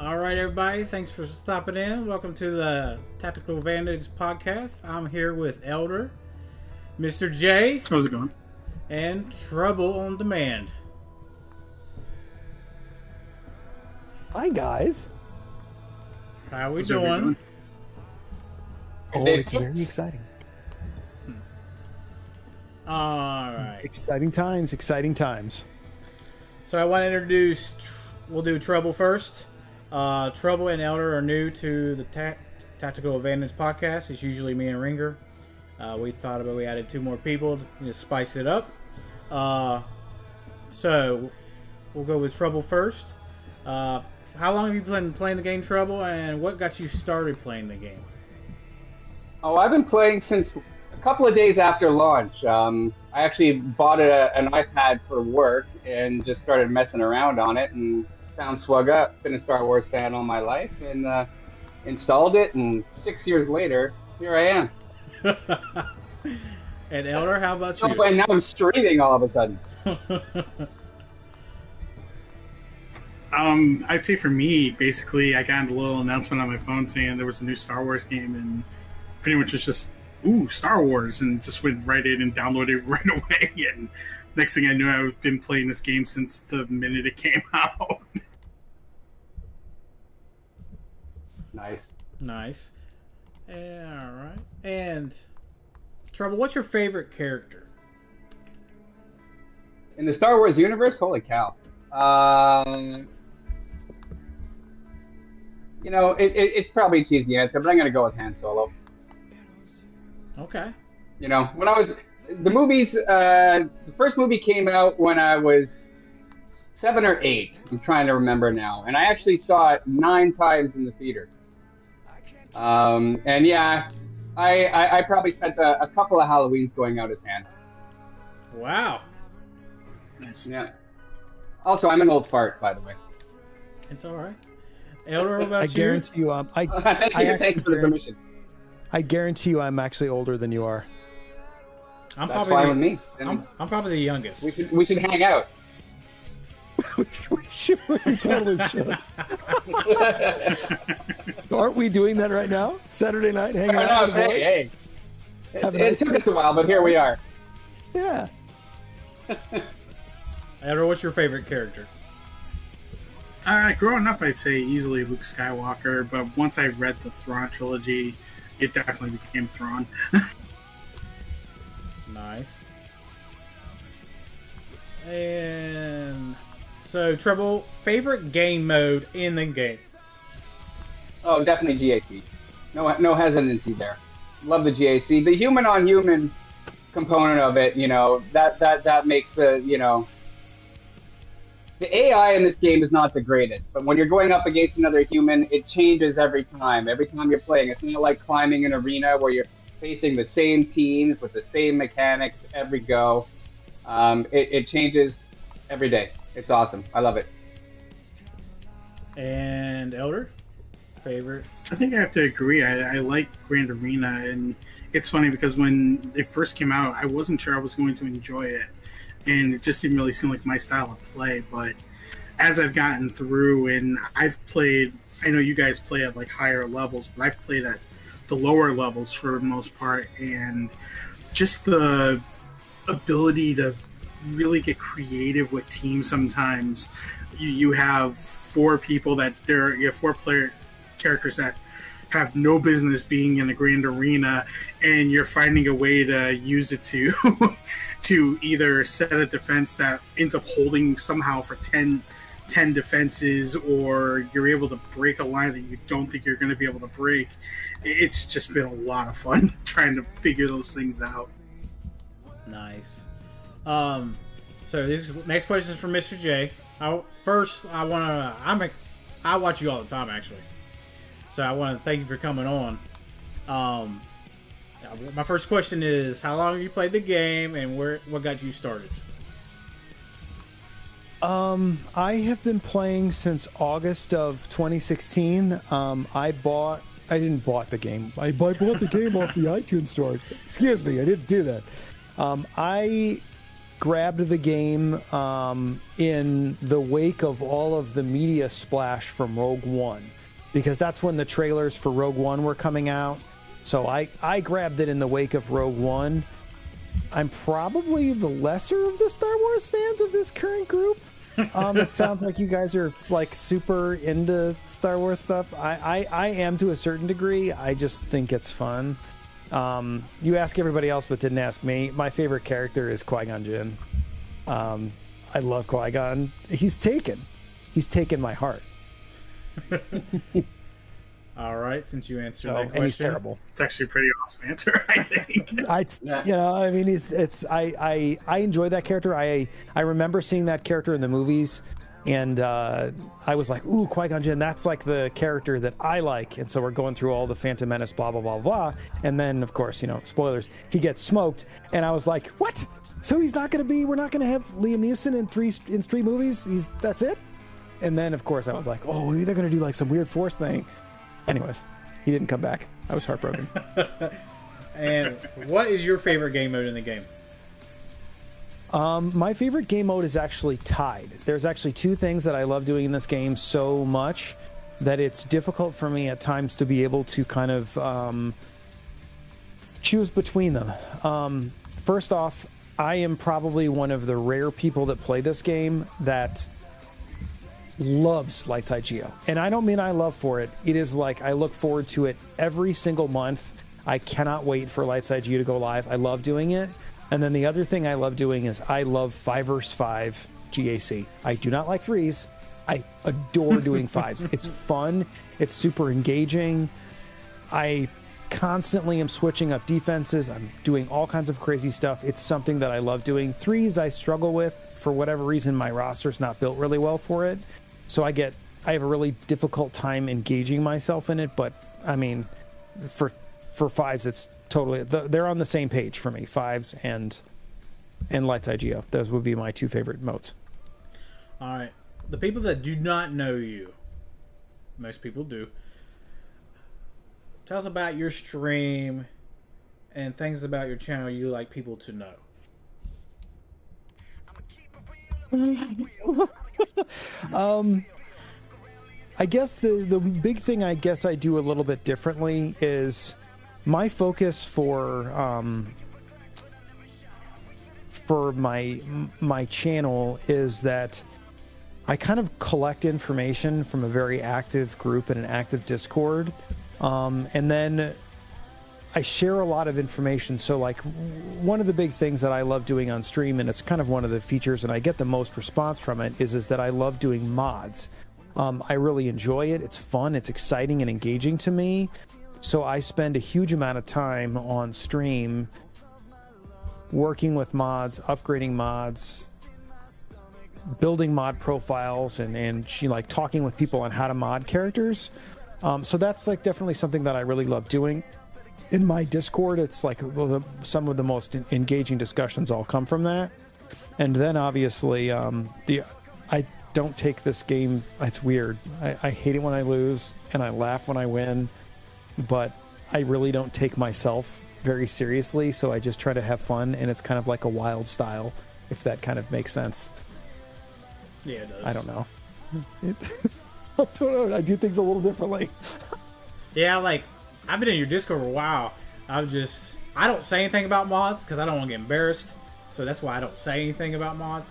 All right, everybody. Thanks for stopping in. Welcome to the Tactical Advantage podcast. I'm here with Eldor, Mr. J, How's it going? and Trouble on Demand. Hi, guys. How we How's everybody doing? Oh, it's very exciting. All right. Exciting times, exciting times. So I want to introduce. We'll do Trouble first. Trouble and Eldor are new to the Tactical Advantage podcast. It's usually me and Ringer. We thought about we added 2 more people to spice it up. So we'll go with Trouble first. How long have you been playing the game Trouble, and what got you started playing the game? Oh, I've been playing since a couple of days after launch. I actually bought an iPad for work and just started messing around on it and found swgoh. Been a Star Wars fan all my life and installed it, and 6 years later, here I am. And Eldor, how about you? Oh, and now I'm streaming all of a sudden. I'd say for me, basically, I got a little announcement on my phone saying there was a new Star Wars game, and pretty much was just, ooh, Star Wars, and just went right in and downloaded it right away. And next thing I knew, I've been playing this game since the minute it came out. Nice. All right. And Trouble, what's your favorite character? In the Star Wars universe, holy cow. It's probably a cheesy answer, but I'm going to go with Han Solo. Okay. When I was the movies, the first movie came out when I was 7 or 8. I'm trying to remember now, and I actually saw it 9 times in the theater. And yeah, I probably spent a couple of Halloweens going out as Han. Wow. Nice. Yeah. Also, I'm an old fart, by the way. It's all right. Eldor, what about I you? guarantee you, Thanks for the permission. I guarantee you, I'm actually older than you are. I'm That's probably fine with me. I'm probably the youngest. We should hang out. we totally should. Aren't we doing that right now? Saturday night, hanging out with the boys? Hey. Have an It ice took cream. us a while, but here we are. Yeah. Eldor, what's your favorite character? Growing up, I'd say easily Luke Skywalker, but once I read the Thrawn trilogy, it definitely became Thrawn. Nice. And so, Trouble, favorite game mode in the game? Oh, definitely GAC. No hesitancy there. Love the GAC. The human on human component of it, that makes the AI in this game is not the greatest, but when you're going up against another human, it changes every time. Every time you're playing, it's not like climbing an arena where you're facing the same teams with the same mechanics every go. It changes every day. It's awesome. I love it. And Eldor, favorite? I think I have to agree. I like Grand Arena, and it's funny because when it first came out, I wasn't sure I was going to enjoy it, and it just didn't really seem like my style of play. But as I've gotten through, and I've played, I know you guys play at like higher levels, but I've played at the lower levels for the most part, and just the ability to really get creative with teams. Sometimes you have 4 people that you have 4 player characters that have no business being in a grand arena, and you're finding a way to use it to to either set a defense that ends up holding somehow for 10 defenses, or you're able to break a line that you don't think you're going to be able to break. It's just been a lot of fun trying to figure those things out. Nice. So this next question is from Mr. J. I watch you all the time, actually. So I want to thank you for coming on. My first question is, how long have you played the game, and what got you started? I have been playing since August of 2016. I didn't bought the game. I bought the game off the iTunes store. Excuse me, I didn't do that. I grabbed the game in the wake of all of the media splash from Rogue One, because that's when the trailers for Rogue One were coming out. So I grabbed it in the wake of Rogue One. I'm probably the lesser of the Star Wars fans of this current group. It sounds like you guys are like super into Star Wars stuff. I am to a certain degree. I just think it's fun. You ask everybody else, but didn't ask me. My favorite character is Qui-Gon Jinn. I love Qui-Gon. He's taken my heart. All right, since you answered that question, and he's terrible. It's actually a pretty awesome answer, I think. I enjoy that character. I remember seeing that character in the movies, and I was like, ooh, Qui-Gon Jinn, that's like the character that I like. And so we're going through all the Phantom Menace, blah, blah, blah, blah. And then, of course, spoilers, he gets smoked. And I was like, what? So we're not going to have Liam Neeson in three movies? That's it? And then, of course, I was like, oh, maybe they're going to do like some weird Force thing. Anyways, he didn't come back. I was heartbroken. And what is your favorite game mode in the game? My favorite game mode is actually tied. There's actually two things that I love doing in this game so much that it's difficult for me at times to be able to kind of choose between them. First off, I am probably one of the rare people that play this game that loves Light Side Geo. And I don't mean I love for it. It is like I look forward to it every single month. I cannot wait for Light Side Geo to go live. I love doing it. And then the other thing I love doing is I love 5 vs 5 GAC. I do not like 3s. I adore doing 5s. It's fun. It's super engaging. I constantly am switching up defenses. I'm doing all kinds of crazy stuff. It's something that I love doing. 3s I struggle with. For whatever reason, my roster's not built really well for it. So I have a really difficult time engaging myself in it. But I mean, for 5s, it's totally, they're on the same page for me. 5s and Light Side Geo. Those would be my two favorite modes. All right. The people that do not know you, most people do, tell us about your stream and things about your channel you like people to know. I guess the big thing I guess I do a little bit differently is my focus for my channel is that I kind of collect information from a very active group and an active Discord, and then I share a lot of information. So like one of the big things that I love doing on stream, and it's kind of one of the features and I get the most response from it, is that I love doing mods. I really enjoy it. It's fun. It's exciting and engaging to me. So I spend a huge amount of time on stream working with mods, upgrading mods, building mod profiles, and like talking with people on how to mod characters. So that's like definitely something that I really love doing. In my Discord, it's like some of the most engaging discussions all come from that. And then obviously, I don't take this game, it's weird. I hate it when I lose and I laugh when I win, but I really don't take myself very seriously. So I just try to have fun, and it's kind of like a wild style, if that kind of makes sense. Yeah, it does. I don't know. I don't know. I do things a little differently. Yeah, like, I've been in your Discord for a while. I don't say anything about mods because I don't want to get embarrassed. So that's why I don't say anything about mods.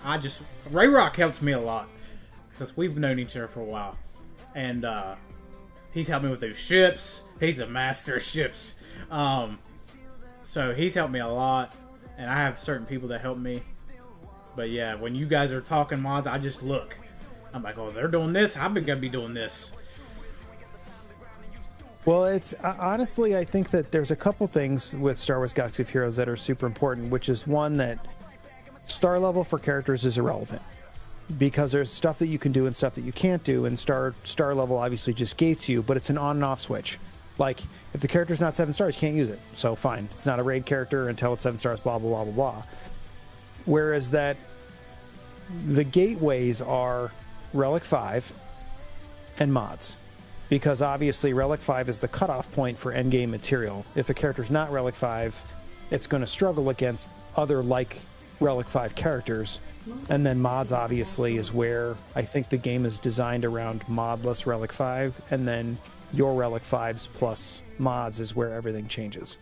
Ray Rock helps me a lot because we've known each other for a while. And he's helped me with those ships. He's a master of ships. So he's helped me a lot. And I have certain people that help me. But yeah, when you guys are talking mods, I just look. I'm like, oh, they're doing this. I'm going to be doing this. Well, it's honestly, I think that there's a couple things with Star Wars Galaxy of Heroes that are super important, which is one, that star level for characters is irrelevant because there's stuff that you can do and stuff that you can't do, and star level obviously just gates you, but it's an on and off switch. Like, if the character's not 7 stars, you can't use it. So fine, it's not a raid character until it's 7 stars, blah, blah, blah, blah, blah. Whereas that the gateways are Relic 5 and mods. Because obviously Relic 5 is the cutoff point for endgame material. If a character's not Relic 5, it's going to struggle against other like Relic 5 characters. And then mods obviously is where I think the game is designed around modless Relic 5, and then your Relic 5s plus mods is where everything changes.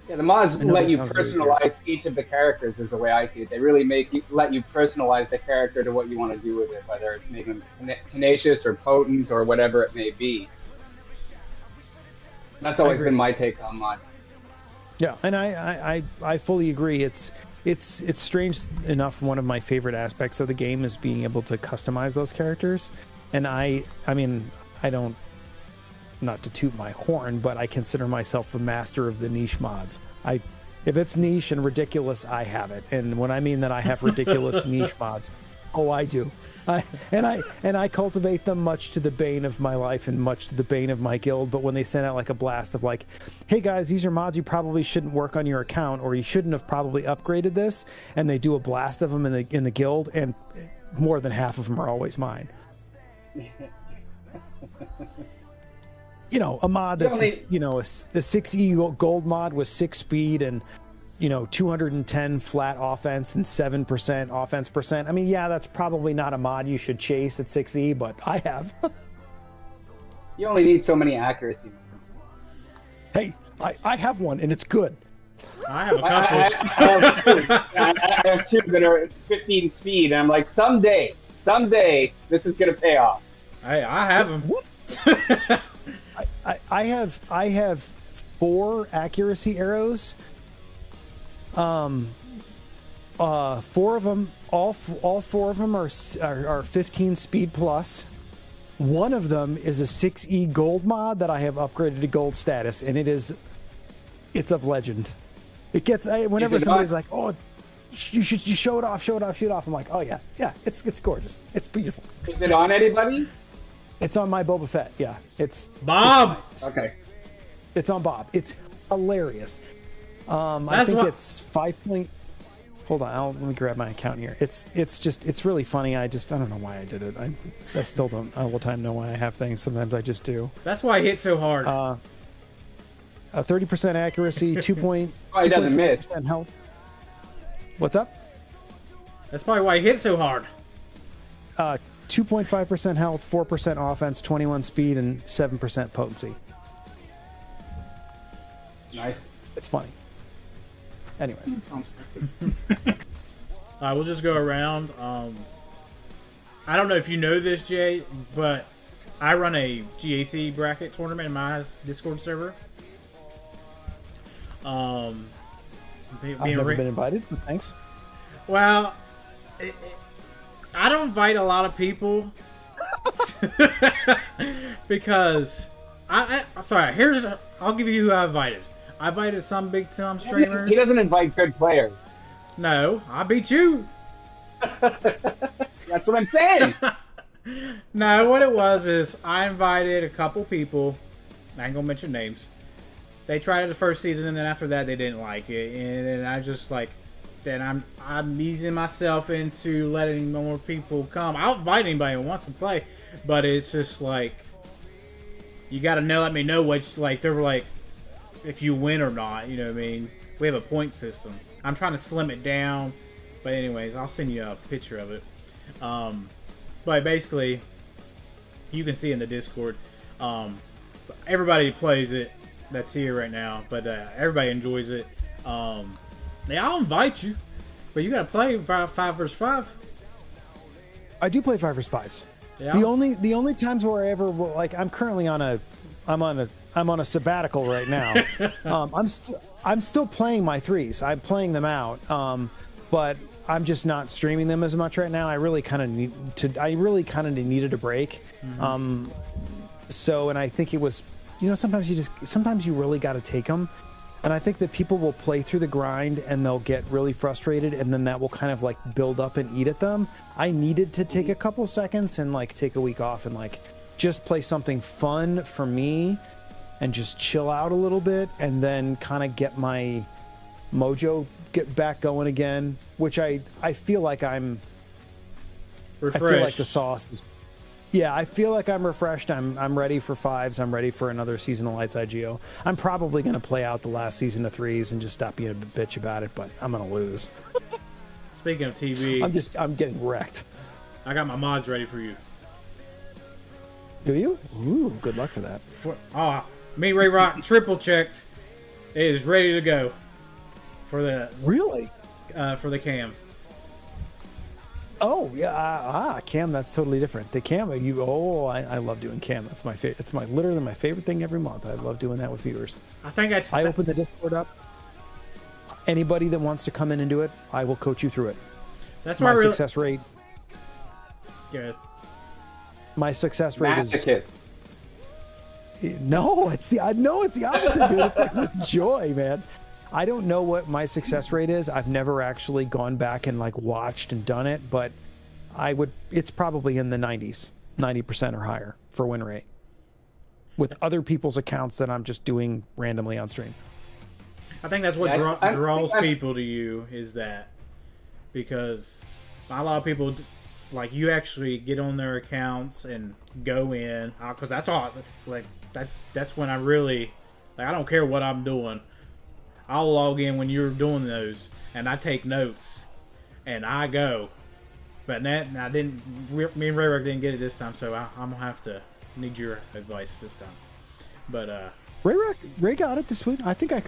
Yeah, the mods let you personalize each of the characters is the way I see it. They really let you personalize the character to what you want to do with it, whether it's making them tenacious or potent or whatever it may be. That's always been my take on mods. Yeah, and I fully agree. It's strange enough. One of my favorite aspects of the game is being able to customize those characters. And I mean, I don't, not to toot my horn, but I consider myself the master of the niche mods. If it's niche and ridiculous, I have it. And when I mean that I have ridiculous niche mods, oh, I do. I cultivate them much to the bane of my life and much to the bane of my guild. But when they send out like a blast of like, hey guys, these are mods you probably shouldn't work on your account, or you shouldn't have probably upgraded this, and they do a blast of them in the guild, and more than half of them are always mine. You know, a mod that's, you know, a 6E gold mod with 6 speed and, you know, 210 flat offense and 7% offense percent. I mean, yeah, that's probably not a mod you should chase at 6E, but I have. You only need so many accuracy mods. Hey, I have one, and it's good. I have a couple. I have two that are 15 speed, and I'm like, someday, this is going to pay off. I have them. What? I have 4 accuracy arrows. 4 of them, all 4 of them are 15 speed plus. One of them is a 6E gold mod that I have upgraded to gold status, and it's of legend. It gets whenever somebody's like, "Oh, you show it off," I'm like, "Oh yeah, it's gorgeous, it's beautiful." Is it on anybody? It's on my Boba Fett. Yeah, it's Bob. Okay, it's on Bob. It's hilarious. I think it's 5 point. Hold on, let me grab my account here. It's really funny. I don't know why I did it. I still don't all the time know why I have things. Sometimes I just do. That's why I hit so hard. 30% accuracy, 2.5% he doesn't miss. Health. What's up? That's probably why I hit so hard. 2.5% health, 4% offense, 21 speed, and 7% potency. Nice. It's funny. Anyways. Sounds effective. We'll just go around. I don't know if you know this, Jay, but I run a GAC bracket tournament in my Discord server. I've never been invited. Thanks. Well, I don't invite a lot of people because I'll give you who I invited. I invited some big time streamers. He doesn't invite good players. No, I beat you. That's what I'm saying. No, what it was is I invited a couple people. I ain't gonna mention names. They tried it the first season, and then after that, they didn't like it, and then I just like. Then I'm easing myself into letting more people come. I'll invite anybody who wants to play, but it's just like you gotta let me know which like they were like if you win or not. You know what I mean? We have a point system. I'm trying to slim it down, but anyways, I'll send you a picture of it. But basically, you can see in the Discord. Everybody plays it that's here right now, but everybody enjoys it. Yeah, I'll invite you, but you gotta play 5 versus 5. I do play 5 versus 5s. Yeah. The only times where I ever I'm currently on a sabbatical right now. I'm still playing my 3s. I'm playing them out, but I'm just not streaming them as much right now. I really kind of needed a break. Mm-hmm. And I think it was, sometimes you really got to take them. And I think that people will play through the grind and they'll get really frustrated, and then that will kind of like build up and eat at them. I needed to take a couple seconds and like take a week off and like just play something fun for me and just chill out a little bit, and then kind of get my mojo back going again, which I feel like I'm refreshed. I feel like the sauce is Yeah, I feel like I'm refreshed. I'm ready for 5s. I'm ready for another season of Lightside Geo. I'm probably going to play out the last season of 3s and just stop being a bitch about it, but I'm going to lose. Speaking of TV, I'm getting wrecked. I got my mods ready for you. Do you? Ooh, good luck for that. Me, Ray Rock, triple checked. It is ready to go for the Really? For the cam. Oh yeah, cam. That's totally different. The cam. I love doing cam. That's my favorite. It's literally my favorite thing every month. I love doing that with viewers. I open the Discord up. Anybody that wants to come in and do it, I will coach you through it. That's my why success rate. Good. My success rate Masochist. is. No, it's the opposite, dude. It's like with joy, man. I don't know what my success rate is. I've never actually gone back and like watched and done it, but it's probably in the 90% or higher for win rate with other people's accounts that I'm just doing randomly on stream. I think that's what draws people to you, is that, because a lot of people, like, you actually get on their accounts and go in, because that's all, like, that's when I really, like, I don't care what I'm doing. I'll log in when you're doing those, and I take notes, and I go. But me and Ray didn't get it this time, so I'm gonna have to need your advice this time. But Ray got it this week. I think I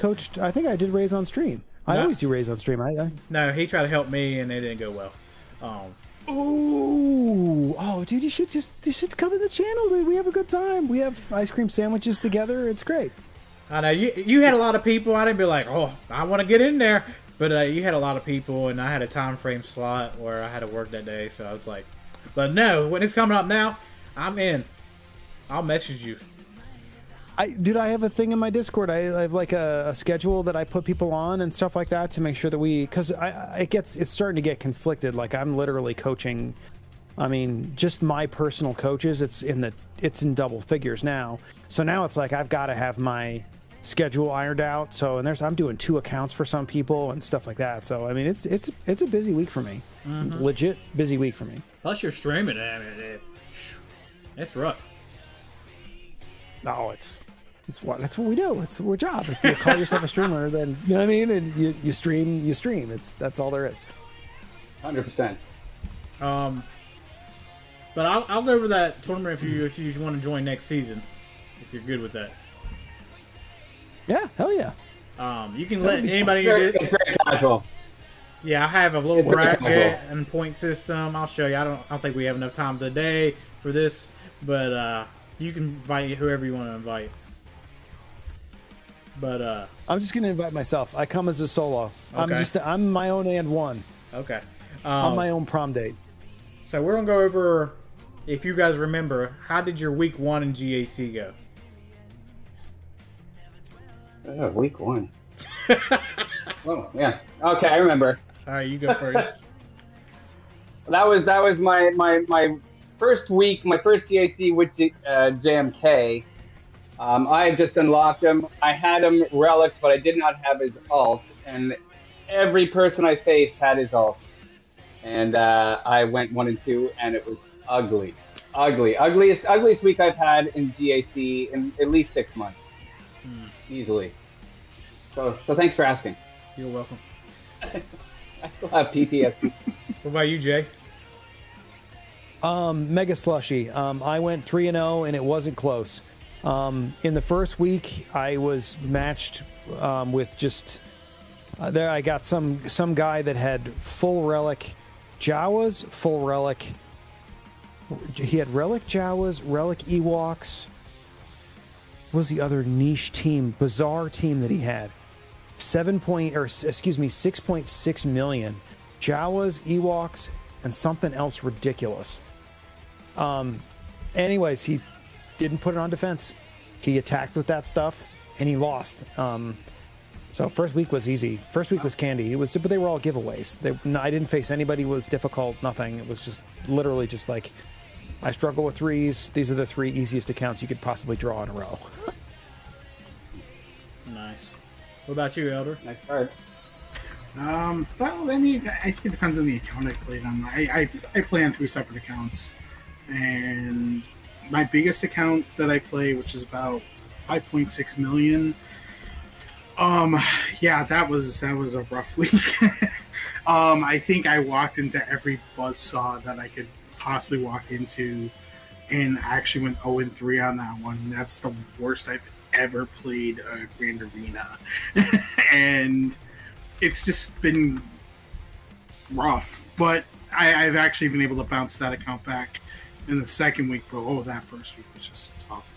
did Ray's on stream. I always do Ray's on stream. No, he tried to help me, and it didn't go well. Dude, you should come to the channel, dude. We have a good time. We have ice cream sandwiches together. It's great. I know you had a lot of people. I didn't be like, oh, I want to get in there, but you had a lot of people, and I had a time frame slot where I had to work that day, so I was like, but no, when it's coming up now, I'm in. I'll message you. I have a thing in my Discord. I have like a schedule that I put people on and stuff like that to make sure that because it's starting to get conflicted. Like, I'm literally coaching. I mean, just my personal coaches. It's in double figures now. So now it's like I've got to have my schedule ironed out. So I'm doing 2 accounts for some people and stuff like that. So I mean, it's a busy week for me. Mm-hmm. Legit busy week for me. Plus you're streaming. I mean, it's rough. No, that's what we do. It's our job. If you call yourself a streamer, then you know what I mean. And you stream. That's all there is. 100%. But I'll go over that tournament if you want to join next season, if you're good with that. Yeah, hell yeah. You can let anybody. It's very casual. Yeah, I have a little bracket and point system. I'll show you. I don't think we have enough time today for this, but you can invite whoever you want to invite. But I'm just gonna invite myself. I come as a solo. Okay. I'm my own and one. Okay. On my own prom date. So we're gonna go over, if you guys remember, how did your week 1 in GAC go? Week 1. Oh yeah. Okay, I remember. All right, you go first. That was my first week, my first GAC with JMK. I had just unlocked him. I had him relic, but I did not have his ult, and every person I faced had his ult. And I went 1 and 2, and it was ugly. Ugliest week I've had in GAC in at least 6 months. Easily. So thanks for asking. You're welcome. I still have PTSD. What about you, Jay? Mega Slushy. I went 3-0, and it wasn't close. In the first week, I was matched with just there. I got some guy that had full relic Jawas, full relic. He had relic Jawas, relic Ewoks. What was the other niche team, bizarre team that he had? 6.6 million Jawas, Ewoks, and something else ridiculous. Anyways, he didn't put it on defense. He attacked with that stuff, and he lost. So first week was easy. First week was candy. But they were all giveaways. I didn't face anybody who was difficult. Nothing. It was just literally just like, I struggle with 3s. These are the 3 easiest accounts you could possibly draw in a row. Nice. What about you, Elder? Nice card. Well, I mean, I think it depends on the account I played on. I play on 3 separate accounts. and my biggest account that I play, which is about 5.6 million. Yeah, that was a rough week. I think I walked into every buzzsaw that I could possibly walk into, and I actually went 0-3 on that one. That's the worst I've ever played a Grand Arena. And it's just been rough. But I've actually been able to bounce that account back in the second week, but that first week was just tough.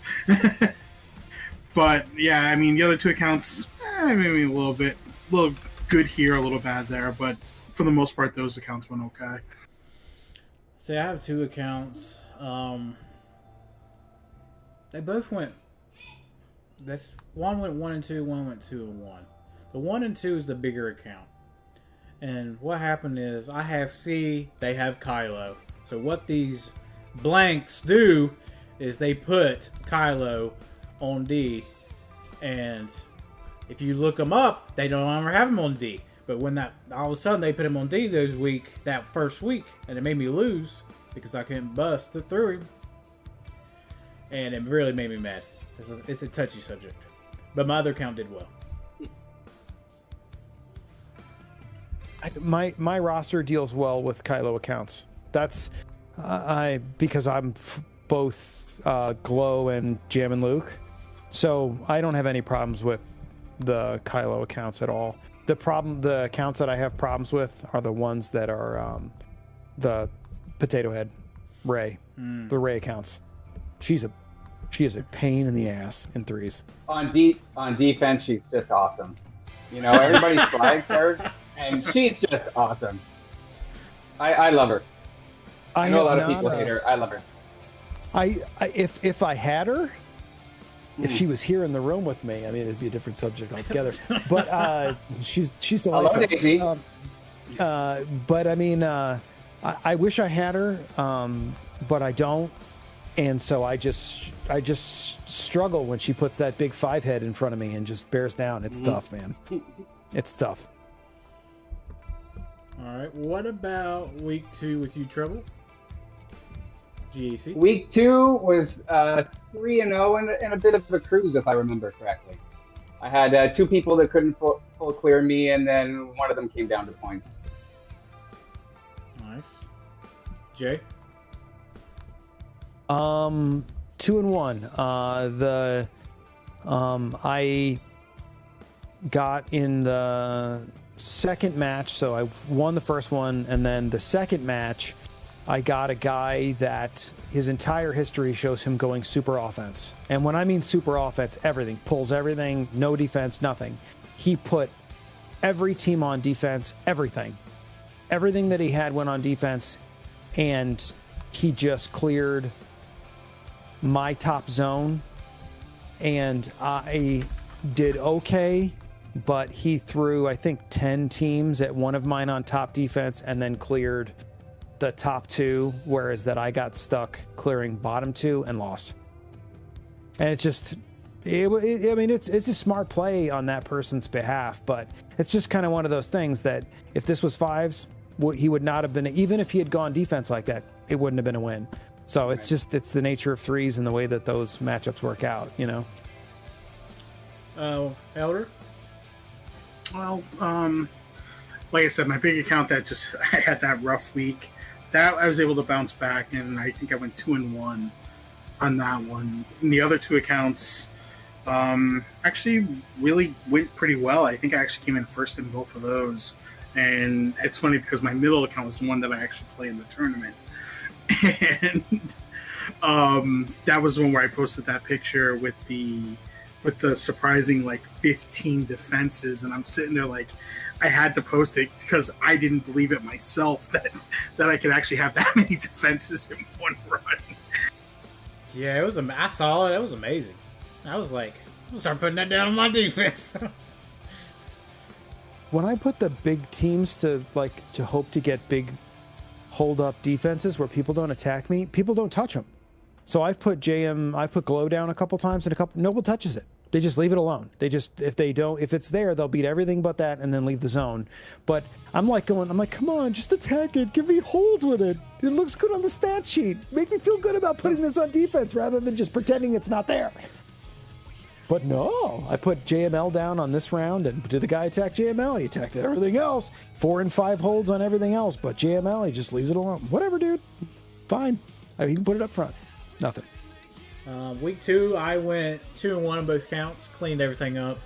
But yeah, I mean, the other two accounts, maybe a little good here, a little bad there, but for the most part, those accounts went okay. See, I have two accounts. They both went. One went 1-2, one went 2-1. The 1 and 2 is the bigger account. And what happened is I have C, they have Kylo. So what these blanks do is they put Kylo on D, and if you look them up, they don't ever have him on D. But when all of a sudden they put him on D that first week, and it made me lose because I couldn't bust through him, and it really made me mad. It's a touchy subject, but my other account did well. My roster deals well with Kylo accounts. That's because I'm both Glow and Jam and Luke, so I don't have any problems with the Kylo accounts at all. The accounts that I have problems with are the ones that are the Potato Head Rey, the Rey accounts. She is a pain in the ass in threes. On defense, she's just awesome. Everybody flags her, and she's just awesome. I love her. I know a lot of people hate her. I love her. If I had her, if she was here in the room with me, I mean, it'd be a different subject altogether. But she's delightful. Hello, Daisy. But I mean, I wish I had her, but I don't, and so I just struggle when she puts that big 5 head in front of me and just bears down. It's tough, man. It's tough. All right. What about week 2 with you, Trouble? GAC. Week 2 was 3-0 and a bit of a cruise, if I remember correctly. I had 2 people that couldn't full clear me, and then one of them came down to points. Nice. Jay? 2-1. I got in the second match, so I won the first one, and then the second match, I got a guy that his entire history shows him going super offense. And when I mean super offense, everything. Pulls everything, no defense, nothing. He put every team on defense, everything. Everything that he had went on defense, and he just cleared my top zone. And I did okay, but he threw, I think, 10 teams at one of mine on top defense and then cleared the top 2, whereas that I got stuck clearing bottom 2 and lost. And it's just, I mean, it's a smart play on that person's behalf, but it's just kind of one of those things that if this was 5s, he would not have been, even if he had gone defense like that, it wouldn't have been a win. So it's just, it's the nature of 3s and the way that those matchups work out, Elder? Well, like I said, my big account that I had that rough week, that I was able to bounce back, and I think I went 2-1 on that one. And the other 2 accounts actually really went pretty well. I think I actually came in first in both of those. And it's funny because my middle account was the one that I actually play in the tournament. And that was the one where I posted that picture with the surprising 15 defenses, and I'm sitting there I had to post it because I didn't believe it myself that I could actually have that many defenses in one run. Yeah, I saw it. It was amazing. I was like, I'm gonna start putting that down on my defense. When I put the big teams to hope to get big hold up defenses where people don't attack me, people don't touch them. So I've put Glow down a couple times, and no one touches it. They just leave it alone. They just, if it's there, they'll beat everything but that and then leave the zone. But I'm like, come on, just attack it. Give me holds with it. It looks good on the stat sheet. Make me feel good about putting this on defense rather than just pretending it's not there. But no, I put JML down on this round, and did the guy attack JML? He attacked everything else. 4 and 5 holds on everything else, but JML, he just leaves it alone. Whatever, dude. Fine. I mean, you can put it up front. Nothing. Week 2, I went 2-1 on both counts. Cleaned everything up.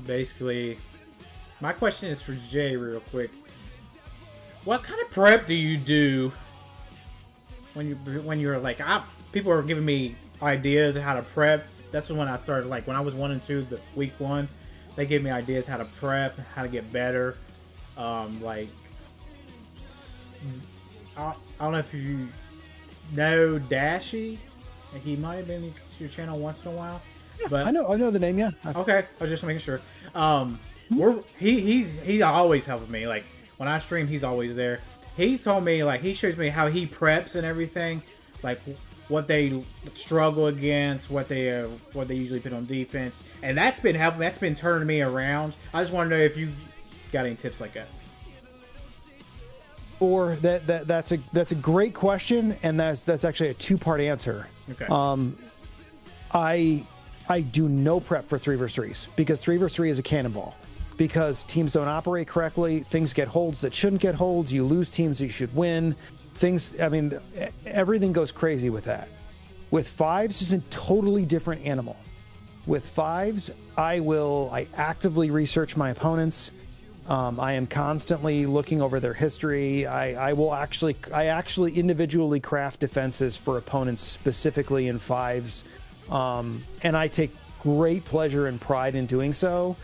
Basically, my question is for Jay real quick. What kind of prep do you do when you're like, people are giving me ideas of how to prep. That's when I started, like when I was 1 and 2, the week 1, they gave me ideas how to prep, how to get better. Like, I don't know if you know Dashy. He might have been to your channel once in a while. Yeah, but I know the name, yeah. Okay, I was just making sure. He's always helping me. Like when I stream, he's always there. He told me, like, he shows me how he preps and everything, like what they struggle against, what they usually put on defense, and that's been helping. That's been turning me around. I just want to know if you got any tips like that. Or that's a great question, and that's actually a 2-part answer. Okay. I do no prep for 3 vs 3s because 3 vs 3 is a cannonball. Because teams don't operate correctly, things get holds that shouldn't get holds, you lose teams that you should win. Everything goes crazy with that. With 5s, it's a totally different animal. With 5s, I actively research my opponents. I am constantly looking over their history. I actually individually craft defenses for opponents specifically in 5s. And I take great pleasure and pride in doing so.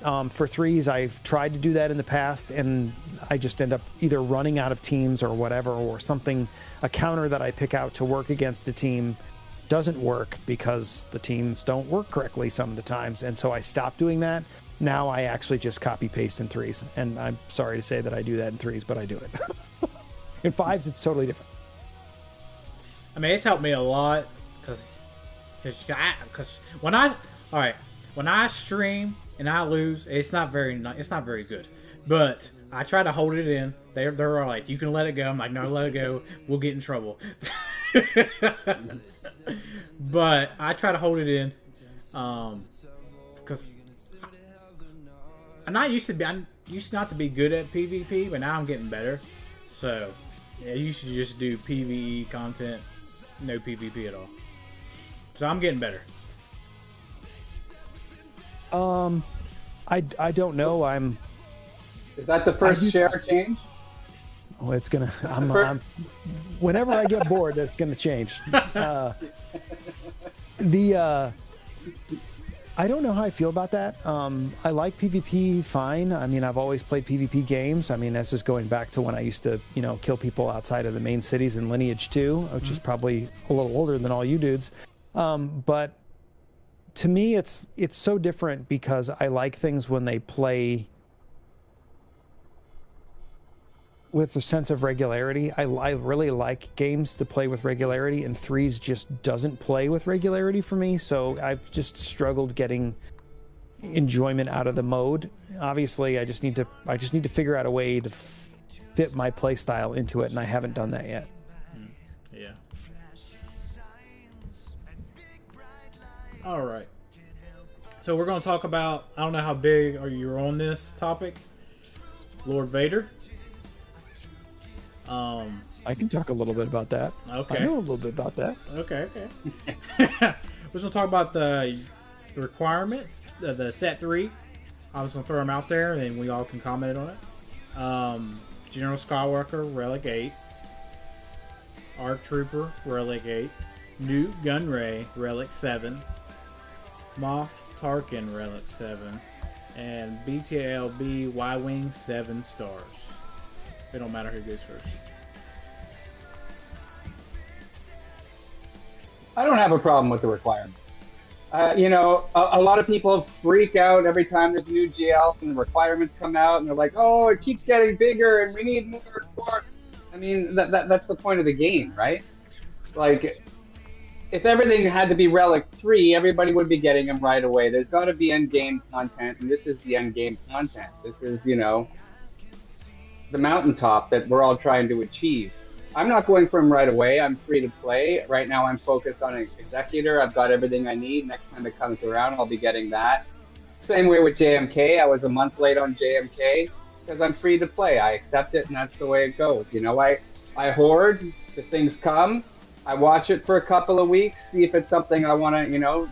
For 3s, I've tried to do that in the past, and I just end up either running out of teams or whatever, or something, a counter that I pick out to work against a team doesn't work because the teams don't work correctly some of the times, and so I stopped doing that. Now I actually just copy paste in 3s, and I'm sorry to say that I do that in 3s, but I do it. In 5s, it's totally different. I mean, it's helped me a lot because when I stream and I lose, it's not very good. But I try to hold it in. They're like, you can let it go. I'm like, no, let it go. We'll get in trouble. But I try to hold it in, because I used not to be good at PvP, but now I'm getting better. So yeah, you should just do PvE content, no PvP at all. So I'm getting better. I don't know. Is that the first share change? Oh, it's gonna. Whenever I get bored, it's gonna change. I don't know how I feel about that. I like PvP fine. I mean, I've always played PvP games. I mean, this is going back to when I used to, kill people outside of the main cities in Lineage 2, which is probably a little older than all you dudes. But to me, it's so different because I like things when they play with a sense of regularity. I really like games to play with regularity, and 3s just doesn't play with regularity for me. So I've just struggled getting enjoyment out of the mode. Obviously, I just need to figure out a way to fit my play style into it, and I haven't done that yet. Yeah. All right. So we're going to talk about, I don't know how big you're on this topic, Lord Vader. I can talk a little bit about that. Okay. I know a little bit about that. Okay. We're going to talk about the requirements, the set 3. I was going to throw them out there, and then we all can comment on it. General Skywalker, Relic 8. Arc Trooper, Relic 8. Newt Gunray, Relic 7. Moff Tarkin, Relic 7. And BTLB Y-Wing, 7 stars. It don't matter who goes first. I don't have a problem with the requirement. A lot of people freak out every time there's a new GL and the requirements come out, and they're like, "Oh, it keeps getting bigger, and we need more." I mean, that's the point of the game, right? Like, if everything had to be Relic 3, everybody would be getting them right away. There's got to be end game content, and this is the end game content. This is, the mountaintop that we're all trying to achieve. I'm not going for them right away. I'm free to play. Right now, I'm focused on an Executor. I've got everything I need. Next time it comes around, I'll be getting that. Same way with JMK. I was a month late on JMK because I'm free to play. I accept it, and that's the way it goes. I hoard. The things come. I watch it for a couple of weeks, see if it's something I want to,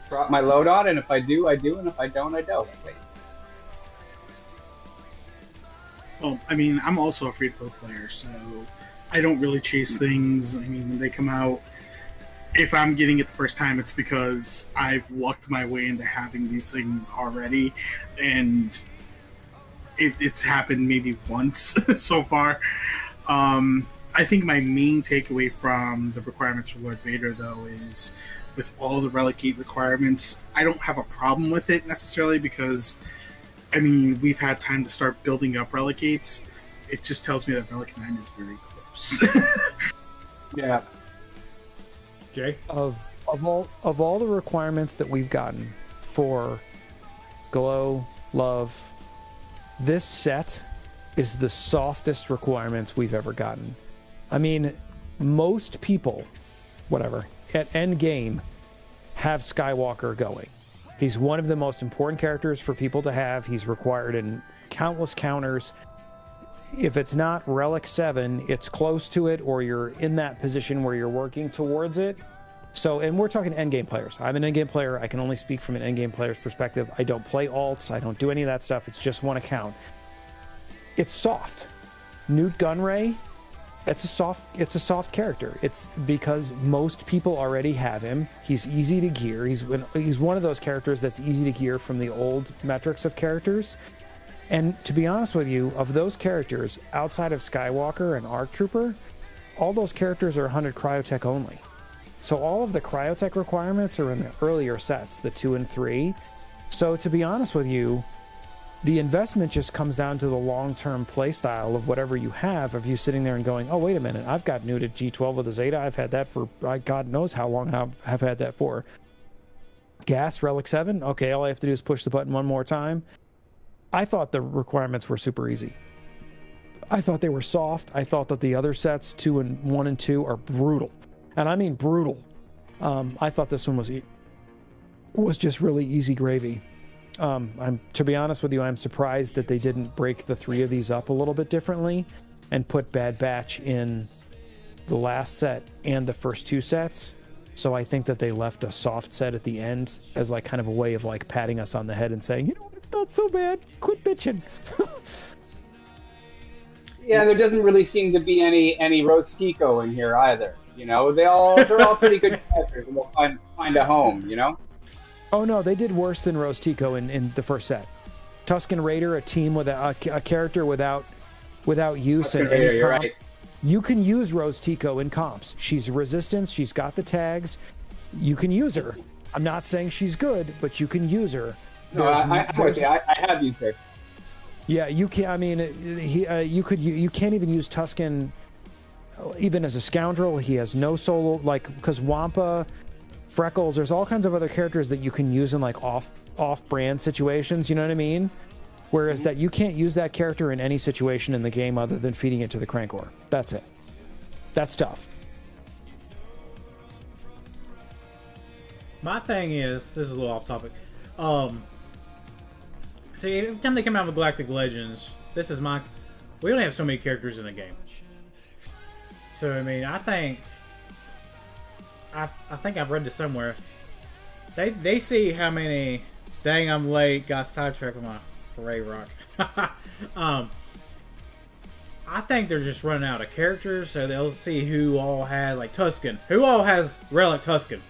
drop my load on. And if I do, I do. And if I don't, I don't. Well, I mean, I'm also a free-to-play player, so I don't really chase things. I mean, when they come out, if I'm getting it the first time, it's because I've lucked my way into having these things already, and it's happened maybe once so far. I think my main takeaway from the requirements for Lord Vader, though, is with all the Relic Gate requirements, I don't have a problem with it necessarily because, I mean, we've had time to start building up Relic Gates. It just tells me that Relic 9 is very close. Yeah. Jay? Of all the requirements that we've gotten for Glow, Love, this set is the softest requirements we've ever gotten. I mean, most people, at end game, have Skywalker going. He's one of the most important characters for people to have. He's required in countless counters. If it's not Relic 7, it's close to it, or you're in that position where you're working towards it. So, and we're talking endgame players. I'm an endgame player. I can only speak from an endgame player's perspective. I don't play alts. I don't do any of that stuff. It's just one account. It's soft. Newt Gunray, it's a soft character. It's because most people already have him. He's easy to gear. He's one of those characters that's easy to gear from the old metrics of characters. And to be honest with you, of those characters, outside of Skywalker and ARC Trooper, all those characters are 100 Cryotech only. So all of the Cryotech requirements are in the earlier sets, the 2 and 3. So to be honest with you, the investment just comes down to the long-term play style of whatever you have, of you sitting there and going, oh, wait a minute, I've got Newt at G12 with a Zeta. I've had that for God knows how long I've had that for. Gas, Relic 7, okay, all I have to do is push the button one more time. I thought the requirements were super easy. I thought they were soft. I thought that the other sets, 1 and 2, are brutal. And I mean brutal. I thought this one was just really easy gravy. To be honest with you, I'm surprised that they didn't break the 3 of these up a little bit differently and put Bad Batch in the last set and the first 2 sets. So I think that they left a soft set at the end as like kind of a way of like patting us on the head and saying, it's not so bad. Quit bitching. Yeah, there doesn't really seem to be any Rose Tico in here either. They're all pretty good characters, and they'll find a home. Oh no, they did worse than Rose Tico in the first set. Tusken Raider, a team with a character without use in any comp. Right. You can use Rose Tico in comps. She's resistance. She's got the tags. You can use her. I'm not saying she's good, but you can use her. No, I have used her. Yeah, you can. I mean, you can't even use Tusken even as a scoundrel. He has no solo, because Wampa, Freckles, there's all kinds of other characters that you can use in like off-brand situations, you know what I mean? Whereas that you can't use that character in any situation in the game other than feeding it to the Crankor. That's it. That's tough. My thing is, this is a little off topic. See, every time they come out with Galactic Legends, we only have so many characters in the game. So I mean, I think I've read this somewhere. They see how many. Dang, I'm late. Got sidetracked with my parade rock. I think they're just running out of characters, so they'll see who all had like Tusken. Who all has Relic Tusken?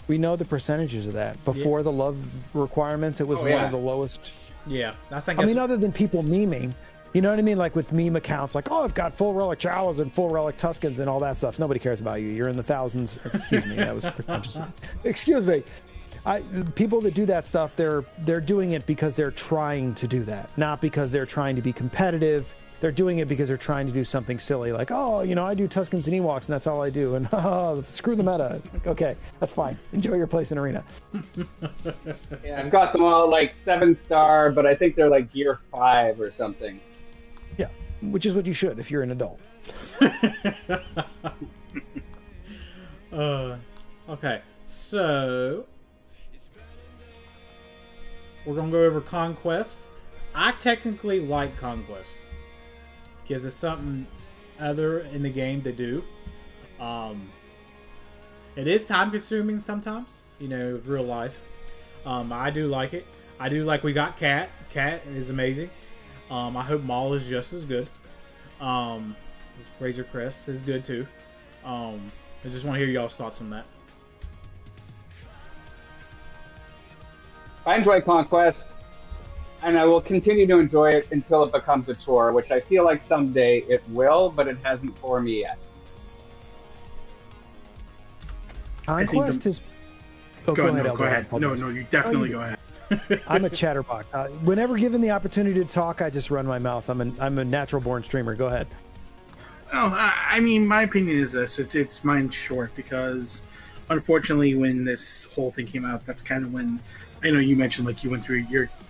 We know the percentages of that. Before the love requirements, it was one of the lowest. Yeah, I mean, other than people memeing, you know what I mean? Like with meme accounts, like, oh, I've got full Relic Jawas and full Relic Tuskens and all that stuff. Nobody cares about you. You're in the thousands. Excuse me, that was pretentious. Excuse me. People that do that stuff, they're doing it because they're trying to do that, not because they're trying to be competitive They're doing it because they're trying to do something silly, like, oh, you know, I do Tuskens and Ewoks, and that's all I do, and screw the meta. It's like, okay, that's fine. Enjoy your place in Arena. Yeah, I've got them all like 7-star, but I think they're like gear 5 or something. Yeah, which is what you should if you're an adult. Okay, so we're gonna go over Conquest. I technically like Conquest. Gives us something other in the game to do. It is time consuming sometimes, you know, real life. I do like it. I do like we got Cat. Cat is amazing. I hope Maul is just as good. Razor Crest is good too. I just want to hear y'all's thoughts on that. I enjoy Conquest, and I will continue to enjoy it until it becomes a chore, which I feel like someday it will, but it hasn't for me yet. Conquest is... Oh, go ahead. No, you definitely go ahead. I'm a chatterbox. Whenever given the opportunity to talk, I just run my mouth. I'm a natural-born streamer. Go ahead. Oh, I mean, my opinion is this. It's mine short because, unfortunately, when this whole thing came out, that's kind of when... I know you mentioned, like, you're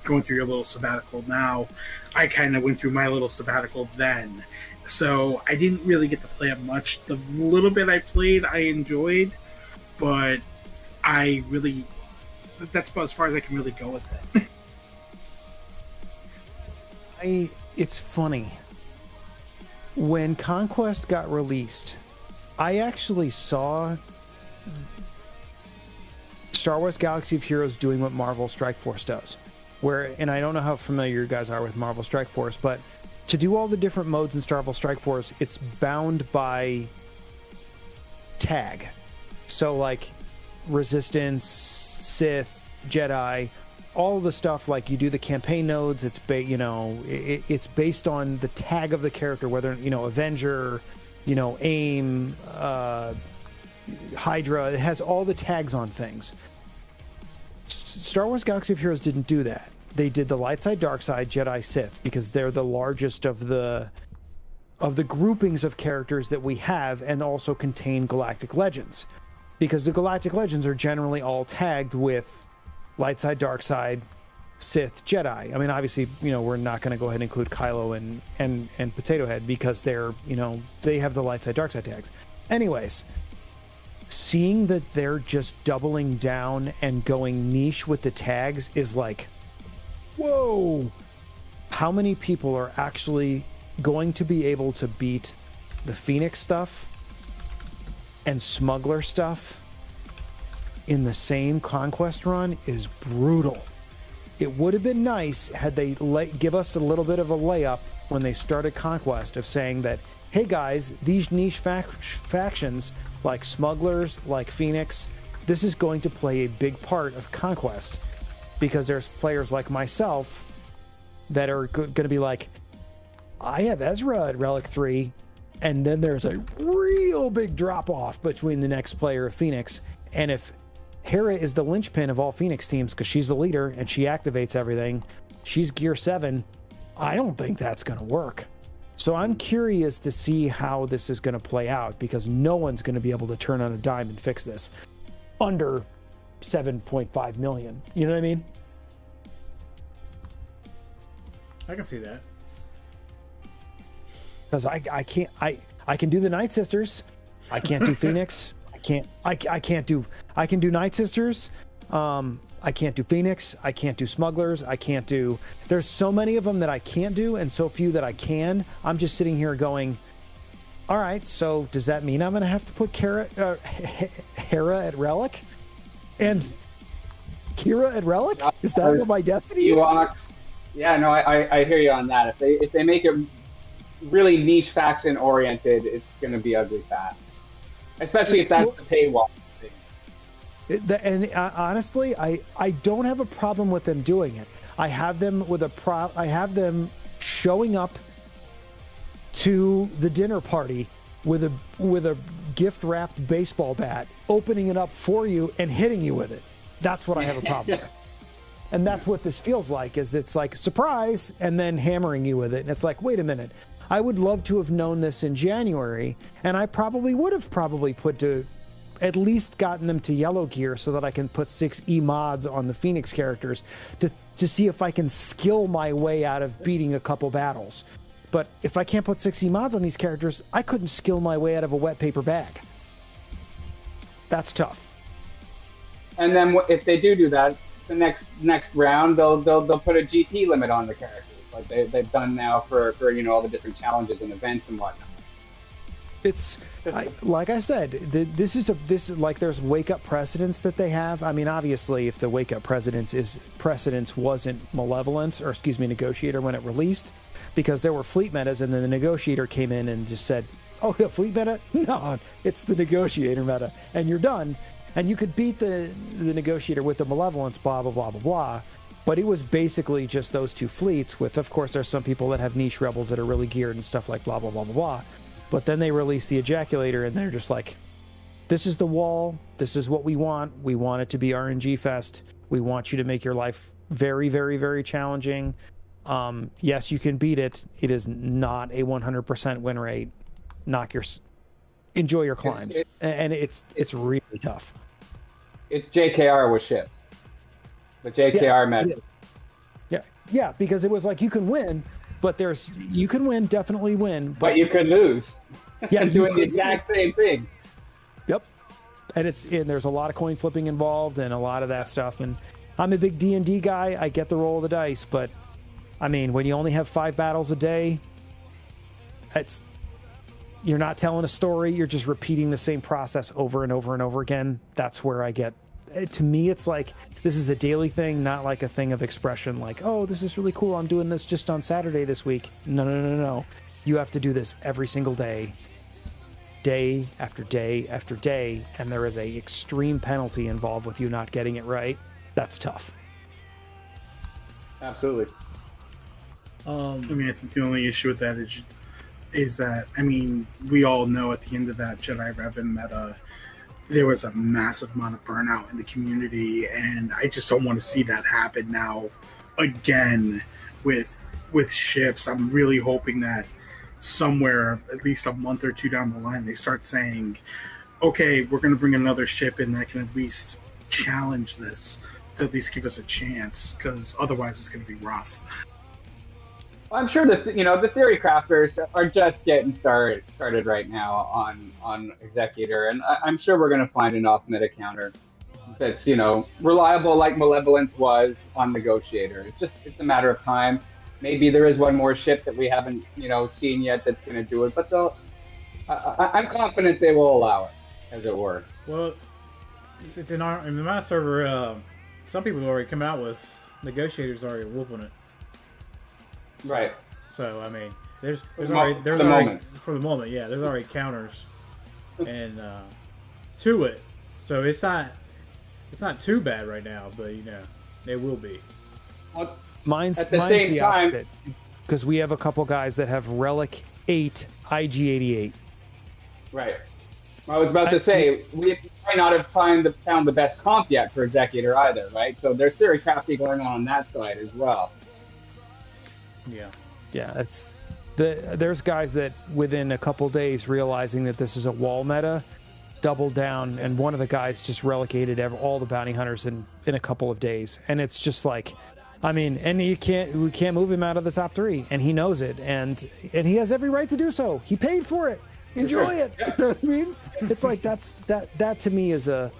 going through your little sabbatical now. I kind of went through my little sabbatical then. So I didn't really get to play it much. The little bit I played, I enjoyed, but I really... That's about as far as I can really go with it. It's funny. When Conquest got released, I actually saw Star Wars Galaxy of Heroes doing what Marvel Strike Force does. And I don't know how familiar you guys are with Marvel Strike Force, but to do all the different modes in Star Wars Strike Force, it's bound by tag. So like Resistance, Sith, Jedi, all the stuff, like you do the campaign nodes, it's it's based on the tag of the character, whether, Avenger, AIM, Hydra. It has all the tags on things. Star Wars Galaxy of Heroes didn't do that. They did the light side, dark side, Jedi, Sith, because they're the largest of the groupings of characters that we have, and also contain Galactic Legends, because the Galactic Legends are generally all tagged with light side, dark side, Sith, Jedi. I mean, obviously, we're not going to go ahead and include Kylo and Potato Head because they're, they have the light side, dark side tags. Anyways, seeing that they're just doubling down and going niche with the tags is like, whoa! How many people are actually going to be able to beat the Phoenix stuff and Smuggler stuff in the same Conquest run is brutal. It would have been nice had they give us a little bit of a layup when they started Conquest of saying that, hey guys, these niche factions like Smugglers, like Phoenix, this is going to play a big part of Conquest, because there's players like myself that are going to be like, I have Ezra at Relic 3, and then there's a real big drop off between the next player of Phoenix, and if Hera is the linchpin of all Phoenix teams because she's the leader and she activates everything, she's gear 7, I don't think that's going to work. So I'm curious to see how this is going to play out, because no one's going to be able to turn on a dime and fix this under 7.5 million. You know what I mean? I can see that. Because I can do the Night Sisters. I can't do Phoenix. I can do Night Sisters. I can't do Phoenix. I can't do Smugglers. There's so many of them that I can't do, and so few that I can. I'm just sitting here going, all right, so does that mean I'm going to have to put Hera at Relic? And Kira at Relic? Is that what my destiny is? Yeah, no, I hear you on that. If they make it really niche faction oriented, it's going to be ugly fast. Especially if that's the paywall. Honestly, I don't have a problem with them doing it. I have them showing up to the dinner party with a gift wrapped baseball bat, opening it up for you and hitting you with it. That's what I have a problem with. And that's what this feels like, is it's like surprise and then hammering you with it. And it's like, wait a minute, I would love to have known this in January, and I probably would have put to at least gotten them to yellow gear so that I can put 6 E mods on the Phoenix characters to see if I can skill my way out of beating a couple battles. But if I can't put 6 E mods on these characters, I couldn't skill my way out of a wet paper bag. That's tough. And then if they do that, the next round they'll put a GP limit on the characters, like they've done now for all the different challenges and events and whatnot. It's like I said, this is like there's wake up precedents that they have. I mean, obviously, if the wake up precedence wasn't Malevolence or Negotiator when it released, because there were fleet metas, and then the Negotiator came in and just said, "Oh, yeah, fleet meta? No, it's the Negotiator meta," and you're done. And you could beat the Negotiator with the Malevolence, blah blah blah blah blah. But it was basically just those 2 fleets. With, of course, there's some people that have niche rebels that are really geared and stuff like blah blah blah blah blah. But then they released the Ejaculator, and they're just like, this is the wall. This is what we want. We want it to be RNG fest. We want you to make your life very, very, very challenging. Yes, you can beat it. It is not a 100% win rate. Enjoy your climbs. And it's really tough. It's JKR with ships. The JKR method. Yeah, because it was like you can win, but you can win, definitely win, but you could lose. Yeah, doing the exact same thing. Yep, and there's a lot of coin flipping involved and a lot of that stuff. And I'm a big D&D guy. I get the roll of the dice, but I mean, when you only have 5 battles a day, you're not telling a story. You're just repeating the same process over and over and over again. That's where I get. To me, it's like this is a daily thing, not like a thing of expression. Like, oh, this is really cool. I'm doing this just on Saturday this week. No. You have to do this every single day, day after day after day, and there is a extreme penalty involved with you not getting it right. That's tough. Absolutely. I mean, I think the only issue with that is that, I mean, we all know at the end of that Jedi Revan meta, there was a massive amount of burnout in the community, and I just don't want to see that happen now again with ships. I'm really hoping that somewhere, at least a month or 2 down the line, they start saying, okay, we're going to bring another ship in that can at least challenge this, to at least give us a chance, because otherwise it's going to be rough. I'm sure that the theory crafters are just getting started right now on Executor, and I'm sure we're going to find an off meta counter that's reliable like Malevolence was on Negotiator. It's a matter of time. Maybe there is one more ship that we haven't seen yet that's going to do it, but I'm confident they will allow it, as it were. Well, it's in my server. Some people have already come out with Negotiators already whooping it. Right. So I mean, there's for the moment, yeah. There's already counters and to it, so it's not too bad right now, but it will be. Well, mine's at the same time, opposite, because we have a couple guys that have Relic 8 IG88. Right. I was about to say we might not have found the best comp yet for Executor either, right? So there's theory crafting going on that side as well. Yeah, there's guys that within a couple days realizing that this is a wall meta, doubled down, and one of the guys just relocated all the bounty hunters in a couple of days, and it's just like, I mean, and we can't move him out of the top 3, and he knows it, and he has every right to do so. He paid for it. Enjoy it. You know what I mean? It's like that to me is that's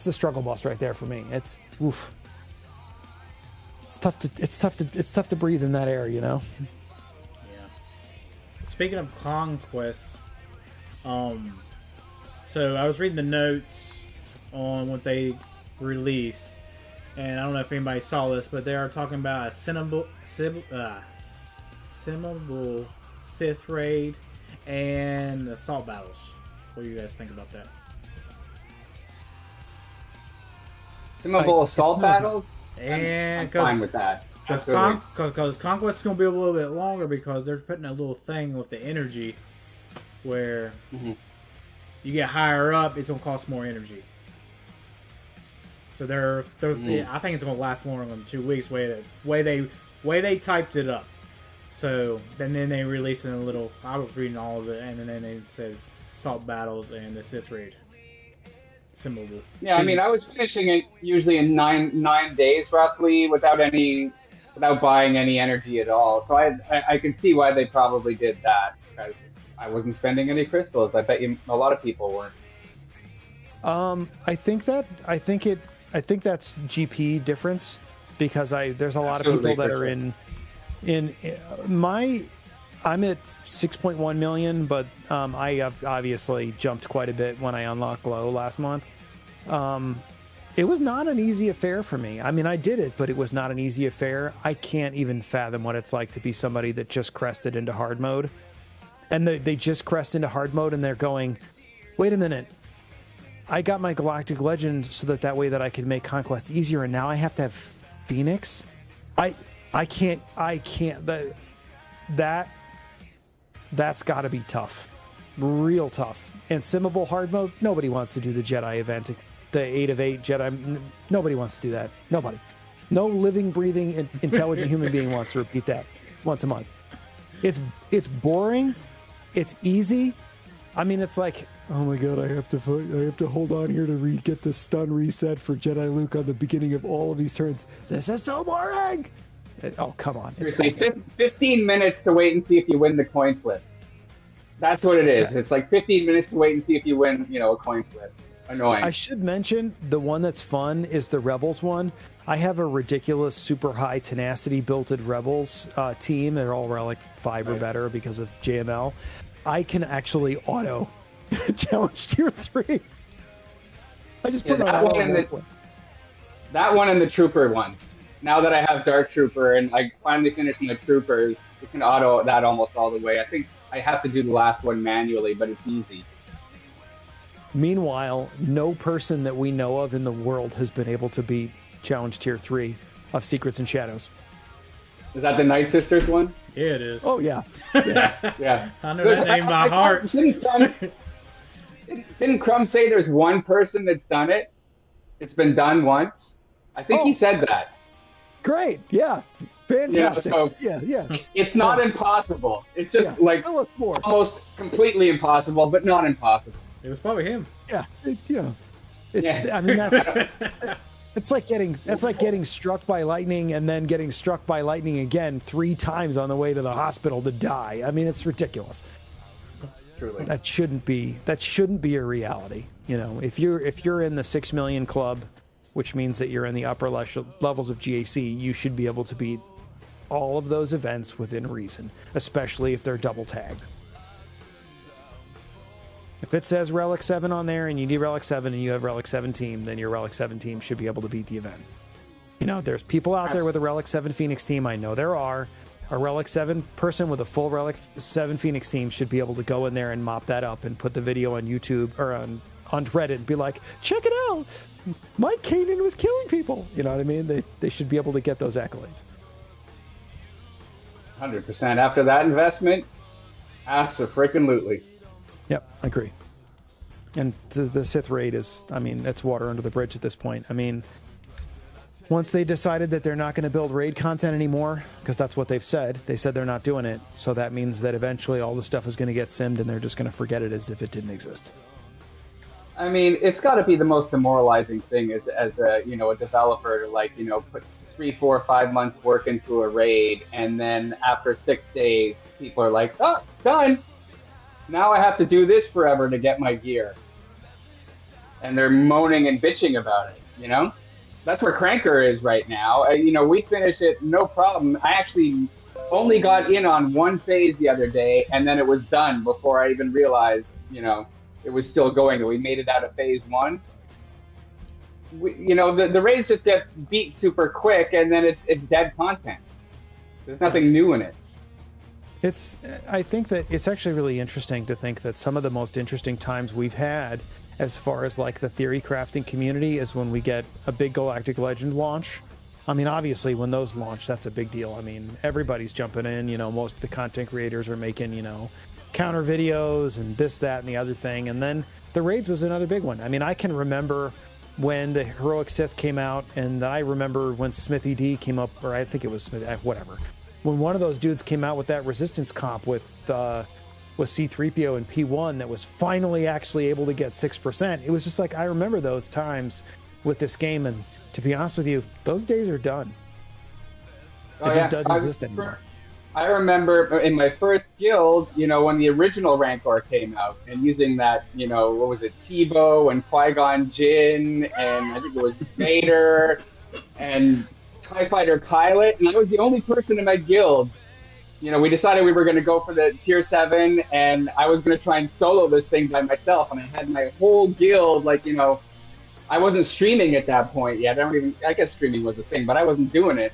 the struggle bus right there for me. It's oof. It's tough to breathe in that air, Yeah. Speaking of conquests, so I was reading the notes on what they released, and I don't know if anybody saw this, but they are talking about a Cinnable Sith raid and assault battles. What do you guys think about that? Simmable assault battles? And I'm fine with that. Because Conquest is going to be a little bit longer because they're putting a little thing with the energy where you get higher up, it's going to cost more energy. So I think it's going to last longer than 2 weeks. Way they typed it up. So then they released it in a little. I was reading all of it, and then they said Salt Battles and the Sith Raid. Similar. Yeah, I mean, I was finishing it usually in nine days roughly without buying any energy at all. So I can see why they probably did that, because I wasn't spending any crystals. I bet you a lot of people weren't. I think that's GP difference, because there's a lot of people that are in I'm at 6.1 million, but I have obviously jumped quite a bit when I unlocked Glow last month. It was not an easy affair for me. I mean, I did it, but it was not an easy affair. I can't even fathom what it's like to be somebody that just crested into hard mode. And they just crest into hard mode, and they're going, wait a minute, I got my Galactic Legend so that way that I could make Conquest easier, and now I have to have Phoenix? I can't, that's got to be tough. Real tough. And Simmable hard mode, nobody wants to do the Jedi event. The 8 of 8 Jedi, nobody wants to do that. Nobody. No living, breathing, intelligent human being wants to repeat that once a month. It's boring. It's easy. I mean, it's like, oh my god, I have to hold on here to get the stun reset for Jedi Luke on the beginning of all of these turns. This is so boring. Oh, come on. Seriously, 15 minutes to wait and see if you win the coin flip. That's what it is. Yeah. It's like 15 minutes to wait and see if you win, a coin flip. Annoying. I should mention the one that's fun is the Rebels one. I have a ridiculous, super high tenacity built-in Rebels team. They're all Relic 5 or better because of JML. I can actually auto challenge tier 3. I just put that one and the Trooper one. Now that I have Dark Trooper and I finally finished the Troopers, you can auto that almost all the way. I think I have to do the last one manually, but it's easy. Meanwhile, no person that we know of in the world has been able to beat Challenge Tier 3 of Secrets and Shadows. Is that the Night Sisters one? Yeah, it is. Oh, yeah. Yeah. I know that name by heart. Didn't Crumb say there's one person that's done it? It's been done once? I think he said that. Great. Yeah. Fantastic. Yeah. It's not impossible. It's just almost completely impossible, but not impossible. It was probably him. Yeah. I mean, it's like getting struck by lightning and then getting struck by lightning again 3 times on the way to the hospital to die. I mean, it's ridiculous. Truly. That shouldn't be a reality. If you're in the 6 million club, which means that you're in the upper levels of GAC, you should be able to beat all of those events within reason, especially if they're double tagged. If it says Relic 7 on there and you need Relic 7 and you have Relic 7 team, then your Relic 7 team should be able to beat the event. There's people out there with a Relic 7 Phoenix team. I know there are. A Relic 7 person with a full Relic 7 Phoenix team should be able to go in there and mop that up and put the video on YouTube or on Reddit and be like, check it out. Mike Kanan was killing people. You know what I mean? They should be able to get those accolades. 100%. After that investment, abso-freaking-lutely. Yep, I agree. And the Sith raid is, it's water under the bridge at this point. Once they decided that they're not going to build raid content anymore, because that's what they've said. They said they're not doing it. So that means that eventually all the stuff is going to get simmed and they're just going to forget it as if it didn't exist. It's got to be the most demoralizing thing as a developer to put 3, 4, 5 months work into a raid, and then after 6 days, people are like, "Oh, done. Now I have to do this forever to get my gear," and they're moaning and bitching about it. That's where Cranker is right now. We finish it no problem. I actually only got in on one phase the other day, and then it was done before I even realized it was still going. We made it out of phase 1. The raids just get beat super quick, and then it's dead content. There's nothing new in it. I think that it's actually really interesting to think that some of the most interesting times we've had as far as the theory crafting community is when we get a big Galactic Legend launch. Obviously when those launch, that's a big deal. Everybody's jumping in, most of the content creators are making, counter videos and this, that, and the other thing. And then the raids was another big one. I can remember when the Heroic Sith came out, and I remember when Smithy D came up, or I think it was Smithy, whatever. when one of those dudes came out with that resistance comp with C-3PO and P1 that was finally actually able to get 6%, it was just like, I remember those times with this game, and to be honest with you, those days are done. It just doesn't exist anymore. I remember in my first guild, you know, when the original Rancor came out, and using that, you know, what was it, Tebow and Qui-Gon Jinn, and I think it was Vader, and TIE Fighter Pilot, and I was the only person in my guild. You know, we decided we were going to go for the tier 7, and I was going to try and solo this thing by myself, and I had my whole guild, like, you know, I wasn't streaming at that point yet. I guess streaming was a thing, but I wasn't doing it.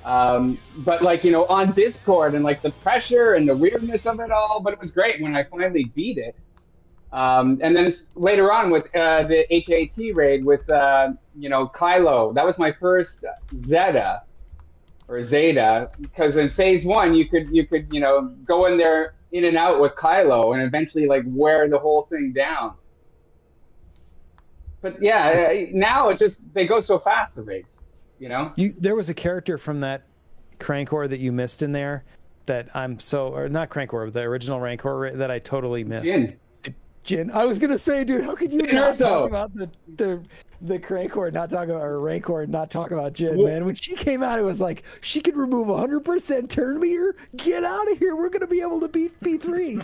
But like, you know, on Discord, and like the pressure and the weirdness of it all, but it was great when I finally beat it. And then later on with the HAT raid with, you know, Kylo, that was my first Zeta, because in phase 1, you could, you know, go in there in and out with Kylo and eventually like wear the whole thing down. But yeah, now it just, they go so fast, the raids. You know, there was a character from that Crankor that you missed in there that or not Crankor, but the original Rancor that I totally missed. Jin. I was gonna say, dude, how could you not talk about the Crankor, not talk about, or Rancor, not talk about Jin, man? When she came out, it was like, she could remove 100% turn meter. Get out of here. We're gonna be able to beat P3.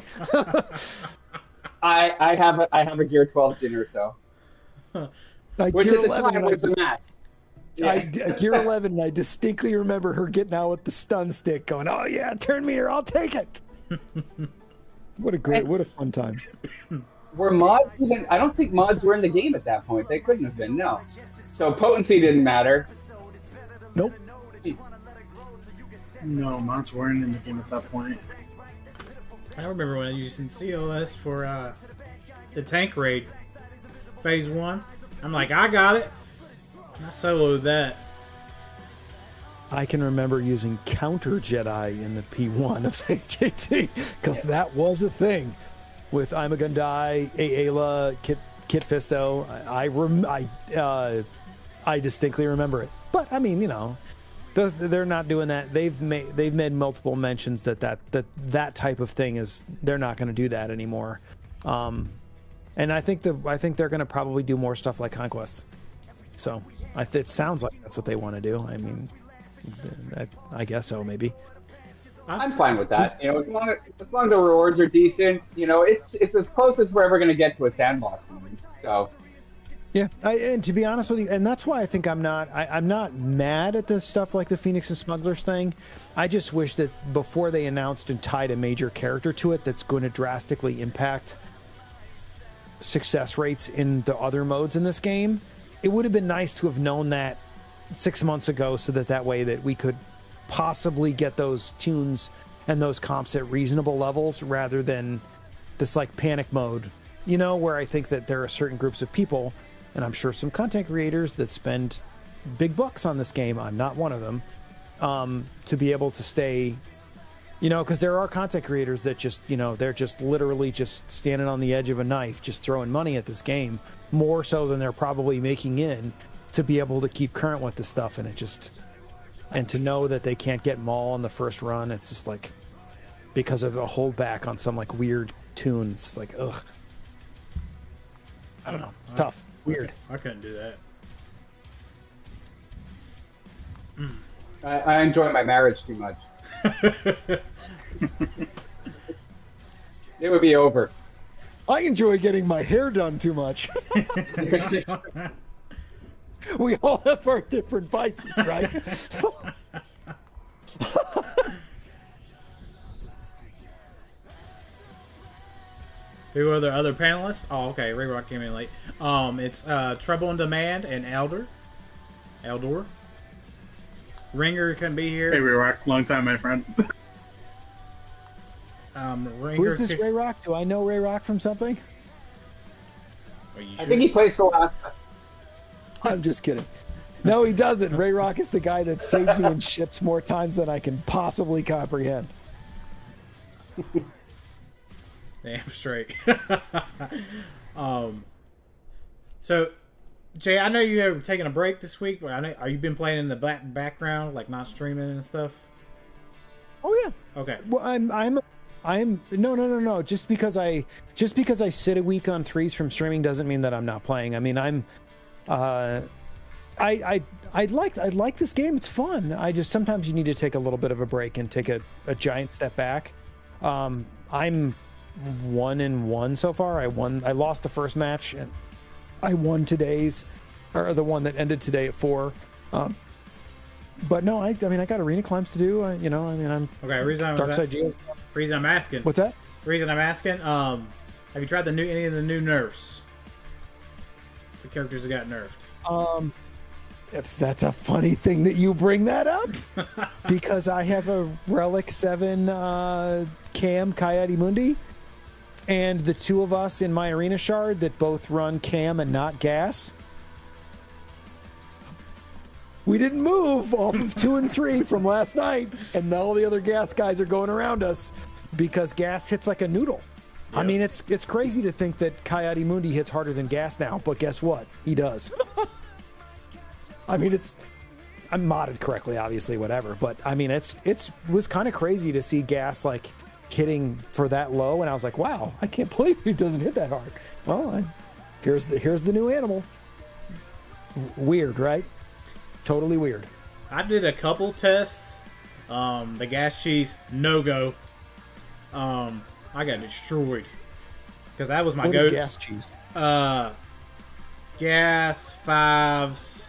I have a Gear 12 Jin or so, which at the time was the max. Yeah. Gear 11, and I distinctly remember her getting out with the stun stick going, oh yeah, turn meter, I'll take it. What a fun time. Were mods even, I don't think mods were in the game at that point. They couldn't have been, no. So potency didn't matter. Nope. No, mods weren't in the game at that point. I remember when I used CLS for the tank raid, phase 1. I'm like, I got it. I soloed that. I can remember using counter Jedi in the P1 of HAT, because that was a thing with Imagundai, Aayla, Kit Fisto. I distinctly remember it. But I mean, you know, they're not doing that. They've made multiple mentions that type of thing is, they're not going to do that anymore. And I think they're going to probably do more stuff like Conquest. So it sounds like that's what they want to do. I mean, I guess so, maybe. I'm fine with that. You know, as long as the rewards are decent, you know, it's as close as we're ever going to get to a sandbox moment. So. Yeah, and to be honest with you, and that's why I think I'm not mad at the stuff like the Phoenix and Smugglers thing. I just wish that before they announced and tied a major character to it that's going to drastically impact success rates in the other modes in this game, it would have been nice to have known that 6 months ago, so that way that we could possibly get those tunes and those comps at reasonable levels, rather than this like panic mode, you know, where I think that there are certain groups of people, and I'm sure some content creators that spend big bucks on this game, I'm not one of them, to be able to stay, you know, because there are content creators that just, you know, they're just literally just standing on the edge of a knife, just throwing money at this game, more so than they're probably making in, to be able to keep current with this stuff. And it just, and to know that they can't get Maul on the first run, it's just like, because of a holdback on some like weird tune, it's like, ugh. I don't know. It's tough. Weird. I couldn't do that. I enjoy my marriage too much. It would be over. I enjoy getting my hair done too much. We all have our different vices, right? Who are the other panelists? Oh, okay. Ray Rock came in late. It's Troubleondemand and Eldor. Ringer couldn't be here. Hey, Ray Rock. Long time, my friend. Ringer. Who's this Ray Rock? Do I know Ray Rock from something? Are you sure? I think he plays the last. I'm just kidding. No, he doesn't. Ray Rock is the guy that saved me in ships more times than I can possibly comprehend. Damn straight. So, Jay, I know you have taken a break this week, but are you been playing in the background, like not streaming and stuff? Oh yeah. Okay. Well, I'm no. Just because I sit a week on 3s from streaming doesn't mean that I'm not playing. I mean, I like this game. It's fun. I just sometimes you need to take a little bit of a break and take a giant step back. I'm 1-1 so far. I lost the first match, and I won today's, or the one that ended today at 4. But no, I mean I got arena climbs to do. I'm okay. Reason I'm asking. What's that? Reason I'm asking. Have you tried any of the new nerfs? The characters that got nerfed. If that's a funny thing that you bring that up, because I have a Relic 7 Cam Coyote Mundi, and the two of us in my arena shard that both run Cam and not Gas. We didn't move off of 2 and 3 from last night, and all the other Gas guys are going around us because Gas hits like a noodle. Yep. I mean, it's crazy to think that Coyote Mundi hits harder than Gas now, but guess what? He does. I mean, I'm modded correctly, obviously, whatever. But I mean, it was kind of crazy to see Gas like hitting for that low, and I was like, wow, I can't believe he doesn't hit that hard. Well, here's the new animal. Weird, right? Totally weird. I did a couple tests. The Gas cheese no go. I got destroyed because that was my go. What is Gas cheese? Gas 5s.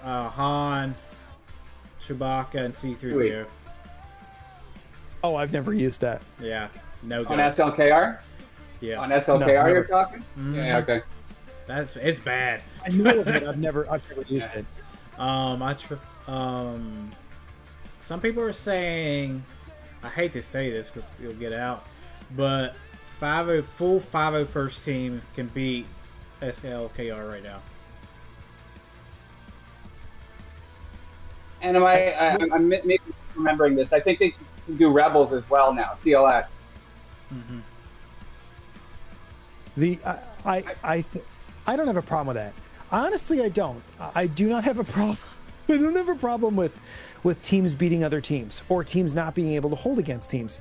Han, Chewbacca, and C-3PO. Oh, I've never used that. Yeah, no go. On SLKR? Yeah. On SLKR you're talking? Mm-hmm. Yeah, okay. It's bad. I know of it. I've never used it. Some people are saying, I hate to say this because you'll get out, but full 5-0 first team can beat SLKR right now. And I'm maybe remembering this. I think they can do Rebels as well now, CLS. Mm-hmm. I don't have a problem with that. Honestly, I don't. I do not have a problem. I don't have a problem with teams beating other teams or teams not being able to hold against teams.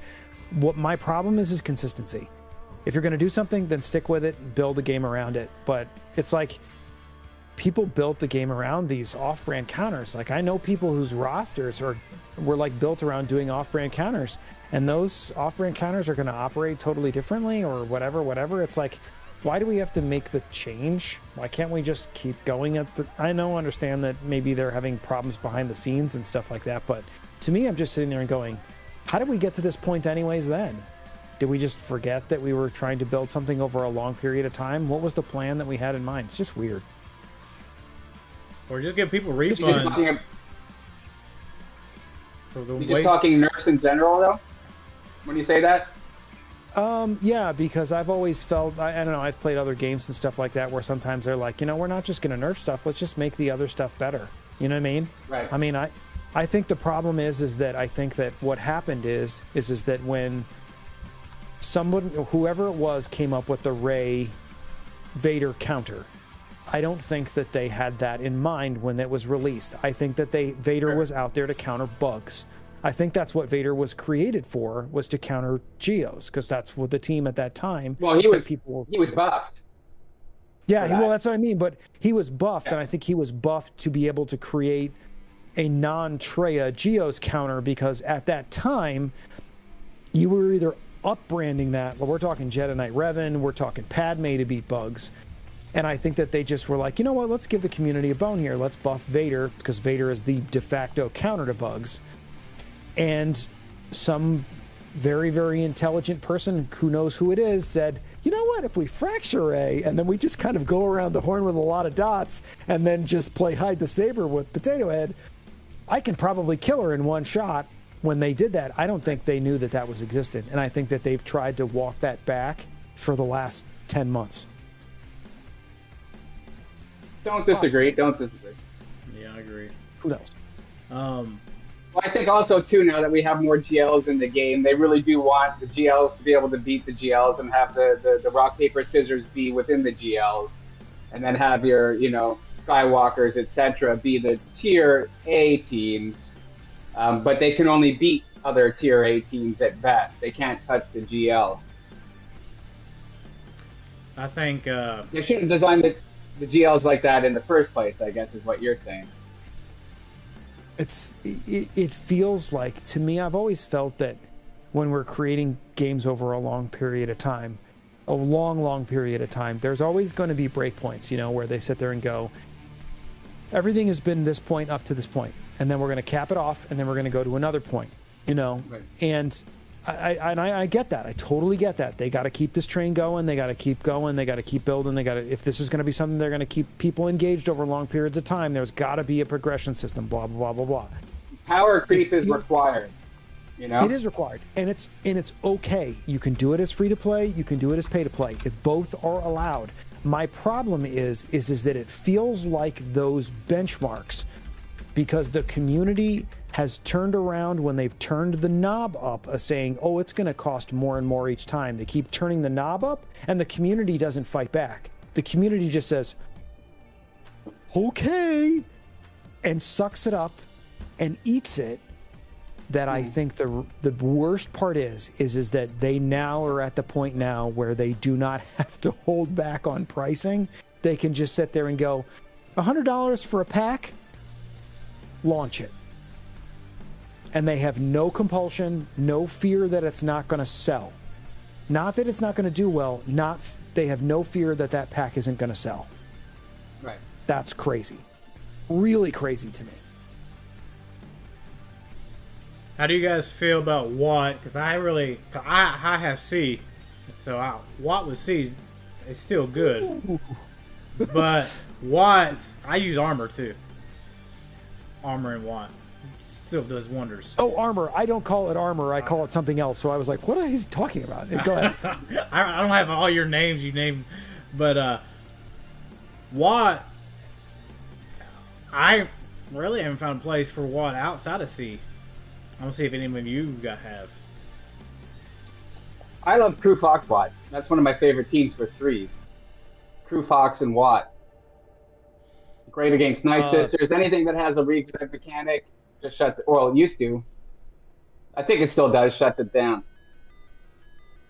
What my problem is consistency. If you're going to do something, then stick with it, build a game around it. But it's like people built the game around these off-brand counters. Like I know people whose rosters were like built around doing off-brand counters, and those off-brand counters are going to operate totally differently or whatever. It's like, why do we have to make the change? Why can't we just keep going at the... I understand that maybe they're having problems behind the scenes and stuff like that, but to me, I'm just sitting there and going, how did we get to this point anyways then? Did we just forget that we were trying to build something over a long period of time? What was the plan that we had in mind? It's just weird. Or just give people refunds. You're just talking nerfs in general, though? When you say that? Yeah, because I've always felt, I don't know, I've played other games and stuff like that where sometimes they're like, we're not just going to nerf stuff, let's just make the other stuff better. You know what I mean? Right. I mean, I think the problem is that I think that what happened is that when someone, whoever it was, came up with the Rey Vader counter, I don't think that they had that in mind when it was released. I think that Vader was out there to counter bugs. I think that's what Vader was created for, was to counter Geos, because that's what the team at that time. Well, he was buffed. Yeah, well, that's what I mean. But he was buffed, and I think he was buffed to be able to create a non-Traya Geos counter, because at that time, you were either up-branding that. Well, we're talking Jedi Knight Revan, we're talking Padme to beat bugs. And I think that they just were like, you know what, let's give the community a bone here. Let's buff Vader, because Vader is the de facto counter to bugs. And some very, very intelligent person who knows who it is said, you know what, if we fracture A, and then we just kind of go around the horn with a lot of dots, and then just play hide the saber with Potato Head, I can probably kill her in one shot. When they did that, I don't think they knew that that was existent. And I think that they've tried to walk that back for the last 10 months. Don't disagree. Yeah, I agree. Who knows? Well, I think also, too, now that we have more GLs in the game, they really do want the GLs to be able to beat the GLs and have the rock, paper, scissors be within the GLs. And then have your, Skywalkers, etc., be the tier A teams. but they can only beat other Tier A teams at best. They can't touch the GLs. I think They should have designed the GLs like that in the first place, I guess, is what you're saying. It feels like, to me, I've always felt that when we're creating games over a long period of time, there's always going to be breakpoints, you know, where they sit there and go, everything has been this point up to this point, and then we're going to cap it off, and then we're going to go to another point, you know. Right. And I get that. I totally get that. They got to keep this train going. They got to keep going. They got to keep building. They got to, if this is going to be something they're going to keep people engaged over long periods of time, there's got to be a progression system. Blah blah blah blah blah. Power creep is required. You know, it is required, and it's okay. You can do it as free to play. You can do it as pay to play. Both are allowed. My problem is that it feels like those benchmarks, because the community has turned around when they've turned the knob up, saying, oh, it's going to cost more and more each time. They keep turning the knob up, and the community doesn't fight back. The community just says, okay, and sucks it up and eats it. That I think the worst part is that they now are at the point now where they do not have to hold back on pricing. They can just sit there and go, $100 for a pack, launch it. And they have no compulsion, no fear that it's not going to sell. Not that it's not going to do well, they have no fear that that pack isn't going to sell. Right. That's crazy. Really crazy to me. How do you guys feel about Watt? Because I have C, so Watt with C is still good. But Watt, I use armor too. Armor and Watt still does wonders. Oh, armor! I don't call it armor. I call it something else. So I was like, "What are he talking about?" Go ahead. I don't have all your names you named, but Watt. I really haven't found a place for Watt outside of C. I want to see if any of you have. I love Crew Fox Watt. That's one of my favorite teams for threes. Crew Fox and Watt. Great against Night Sisters. Anything that has a regret mechanic just shuts it. Well, it used to. I think it still does. Shuts it down.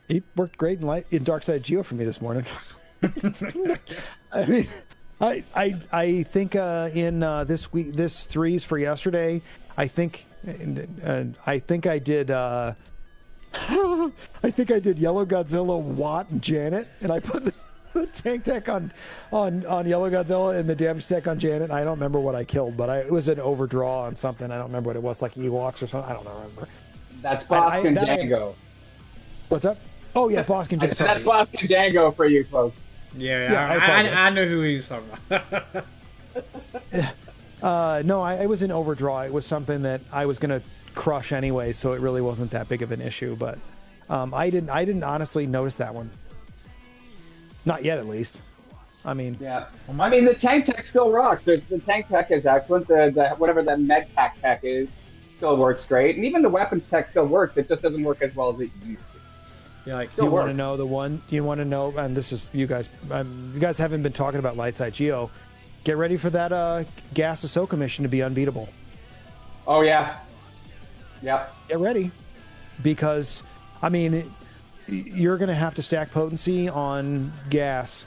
He worked great in Dark Side Geo for me this morning. I mean, I think in this threes for yesterday, I think I did I think I did Yellow Godzilla, Watt, and Janet, and I put the tank tech on Yellow Godzilla and the damage tech on Janet. I don't remember what I killed, but it was an overdraw on something. I don't remember what it was, like Ewoks or something. I don't remember. That's Boston Django. What's up? Oh yeah, Boston Django. That's Boston Django for you folks. Yeah, I know who he's talking about. No, it was an overdraw. It was something that I was going to crush anyway, so it really wasn't that big of an issue. But I didn't honestly notice that one. Not yet, at least. I mean, yeah. I mean, the tank tech still rocks. The tank tech is excellent. The whatever the med pack tech is still works great, and even the weapons tech still works. It just doesn't work as well as it used to. Yeah, like, you want to know the one? You want to know? And this is you guys. You guys haven't been talking about Light Side Geo. Get ready for that Gas Ahsoka mission to be unbeatable. Oh yeah. Yep. Get ready, because I mean, you're going to have to stack potency on Gas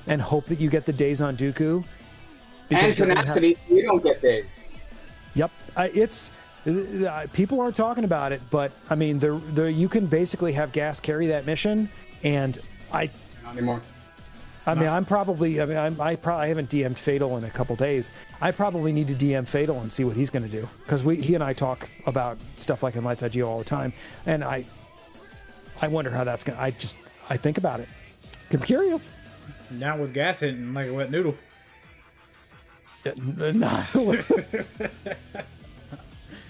and hope that you get the days on Dooku. And tenacity, you don't get days. Yep, it's. People aren't talking about it, but I mean, you can basically have Gas carry that mission, and not anymore. I mean, I probably haven't DM'd Fatal in a couple days. I probably need to DM Fatal and see what he's going to do, because he and I talk about stuff like in Light Side Geo all the time, and I wonder how that's going. I think about it. I'm curious. Now with Gas hitting like a wet noodle. No.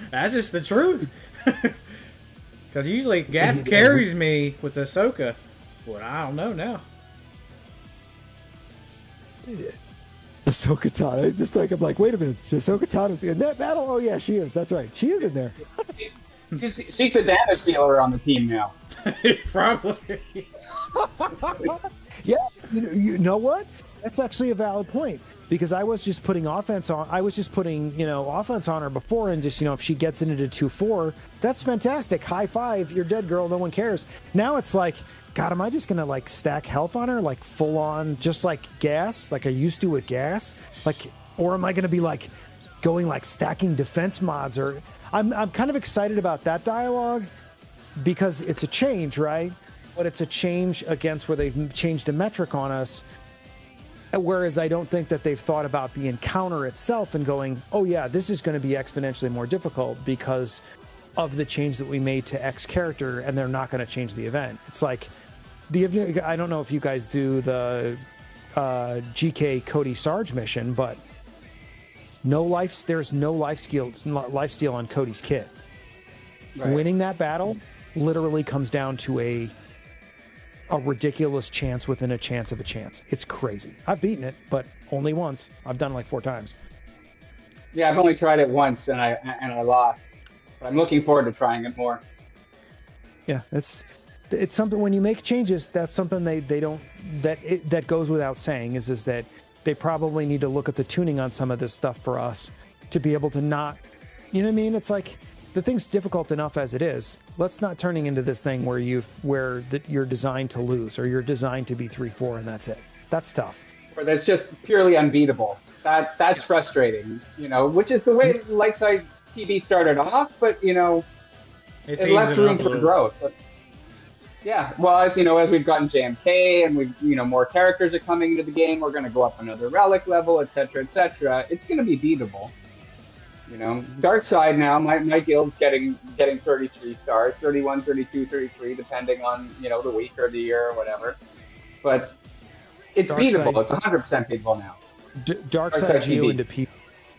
That's just the truth. Because usually Gas carries me with Ahsoka. But I don't know now. Yeah. Ahsoka Tano. I'm like, wait a minute. Ahsoka Tano's in that battle? Oh, yeah, she is. That's right. She is in there. She's the damage dealer on the team now. Probably. Yeah. You know what? That's actually a valid point, because I was just putting offense on. I was just putting, offense on her before, and just, if she gets into 2-4, that's fantastic. High five, you're dead, girl. No one cares. Now it's like, God, am I just gonna like stack health on her, like full on, just like gas, like I used to with gas, like, or am I gonna be like going like stacking defense mods? Or I'm kind of excited about that dialogue, because it's a change, right? But it's a change against where they've changed a metric on us. Whereas I don't think that they've thought about the encounter itself and going, oh yeah, this is going to be exponentially more difficult because of the change that we made to X character, and they're not going to change the event. It's like, I don't know if you guys do the GK Cody Sarge mission, but there's no life steal on Cody's kit. Right. Winning that battle literally comes down to a ridiculous chance within a chance of a chance. It's crazy. I've beaten it, but only once. I've done it like 4 times. Yeah, I've only tried it once and I lost. But I'm looking forward to trying it more. Yeah, it's something, when you make changes, that's something they don't, that goes without saying, is that they probably need to look at the tuning on some of this stuff for us to be able to not, you know what I mean? It's like, the thing's difficult enough as it is. Let's not turning into this thing where you're designed to lose, or you're designed to be 3-4 and that's it. That's tough. Or that's just purely unbeatable. That's frustrating, which is the way Lightside TV started off, but it left room for growth. But, yeah, well, as we've gotten JMK and we've more characters are coming into the game, we're going to go up another relic level, etc., etc. It's going to be beatable. Dark side now, my guild's getting 33 stars, 31, 32, 33, depending on, the week or the year or whatever. But it's beatable. It's 100% beatable now. Dark side Geo into P.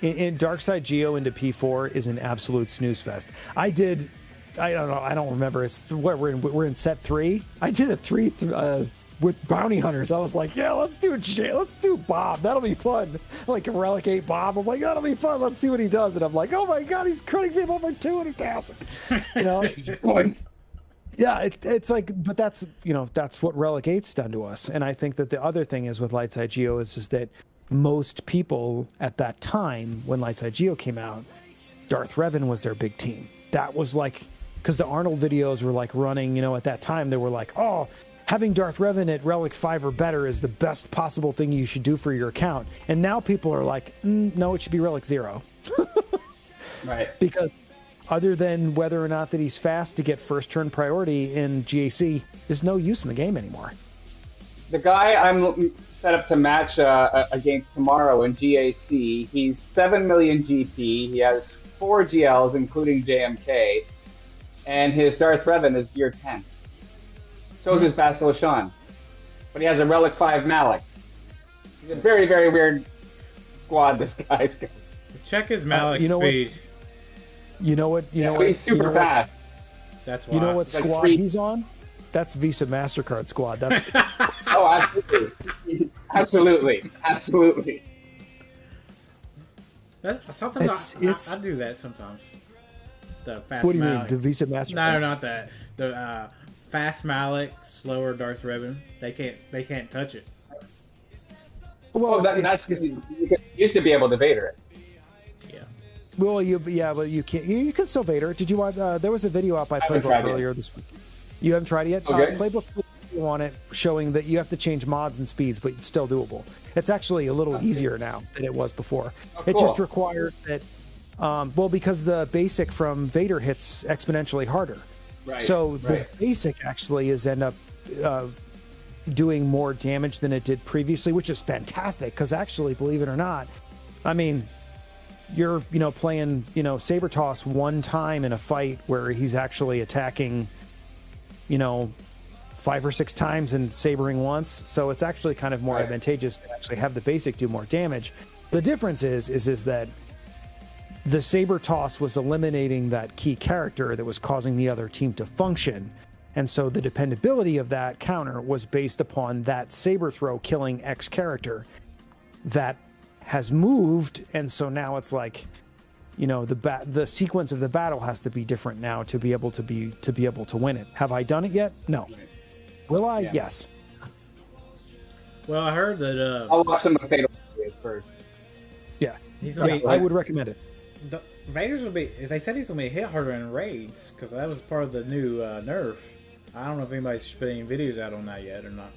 In Dark side Geo into P4 is an absolute snooze fest. I don't know. I don't remember. It's what we're in set 3. I did a 3 with bounty hunters. I was like, yeah, let's do Bob. That'll be fun. Like a Relic 8 Bob. I'm like, that'll be fun. Let's see what he does. And I'm like, oh my God, he's critting people for 200,000. Yeah, it's like, but that's what Relic 8's done to us. And I think that the other thing is with Lightside Geo is that most people at that time when Lightside Geo came out, Darth Revan was their big team. That was like, because the Arnold videos were like running, at that time they were like, oh, having Darth Revan at Relic 5 or better is the best possible thing you should do for your account. And now people are like, no, it should be Relic 0. Right. Because other than whether or not that he's fast to get first turn priority in GAC, there's no use in the game anymore. The guy I'm set up to match against tomorrow in GAC, he's 7 million GP. He has 4 GLs, including JMK. And his Darth Revan is gear 10. So is his Bastila Shan. But he has a Relic 5 Malik. He's a very, very weird squad, this guy's got. Check his Malik speed. He's super fast. That's why. You know what squad he's on? That's Visa MasterCard squad. That's Oh, absolutely. Absolutely. Sometimes I do that sometimes. The fast What do you Malik. mean? The Visa MasterCard? No, not that. The fast Malik, slower Darth Revan. They can't touch it. Well, you used to be able to Vader it. Yeah. Well, but you can't. You can still Vader. Did you watch? There was a video out by Playbook earlier this week. You haven't tried it yet? Okay. Playbook on it showing that you have to change mods and speeds, but it's still doable. It's actually a little easier now than it was before. Oh, It cool. just requires that. Because the basic from Vader hits exponentially harder. Right. So the basic actually is end up doing more damage than it did previously, which is fantastic. Because actually, believe it or not, I mean, you're playing Saber Toss one time in a fight where he's actually attacking 5 or 6 times and sabering once. So it's actually kind of more advantageous to actually have the basic do more damage. The difference is that the Saber Toss was eliminating that key character that was causing the other team to function. And so the dependability of that counter was based upon that Saber Throw killing X character that has moved. And so now it's like, the sequence of the battle has to be different now to be able to win it. Have I done it yet? No. Will I? Yeah. Yes. Well, I heard that I'll watch some of Fatal Furious first. Yeah, he's gonna be, I would recommend it. Vader's gonna be. They said he's gonna be hit harder in raids because that was part of the new nerf. I don't know if anybody's putting videos out on that yet or not.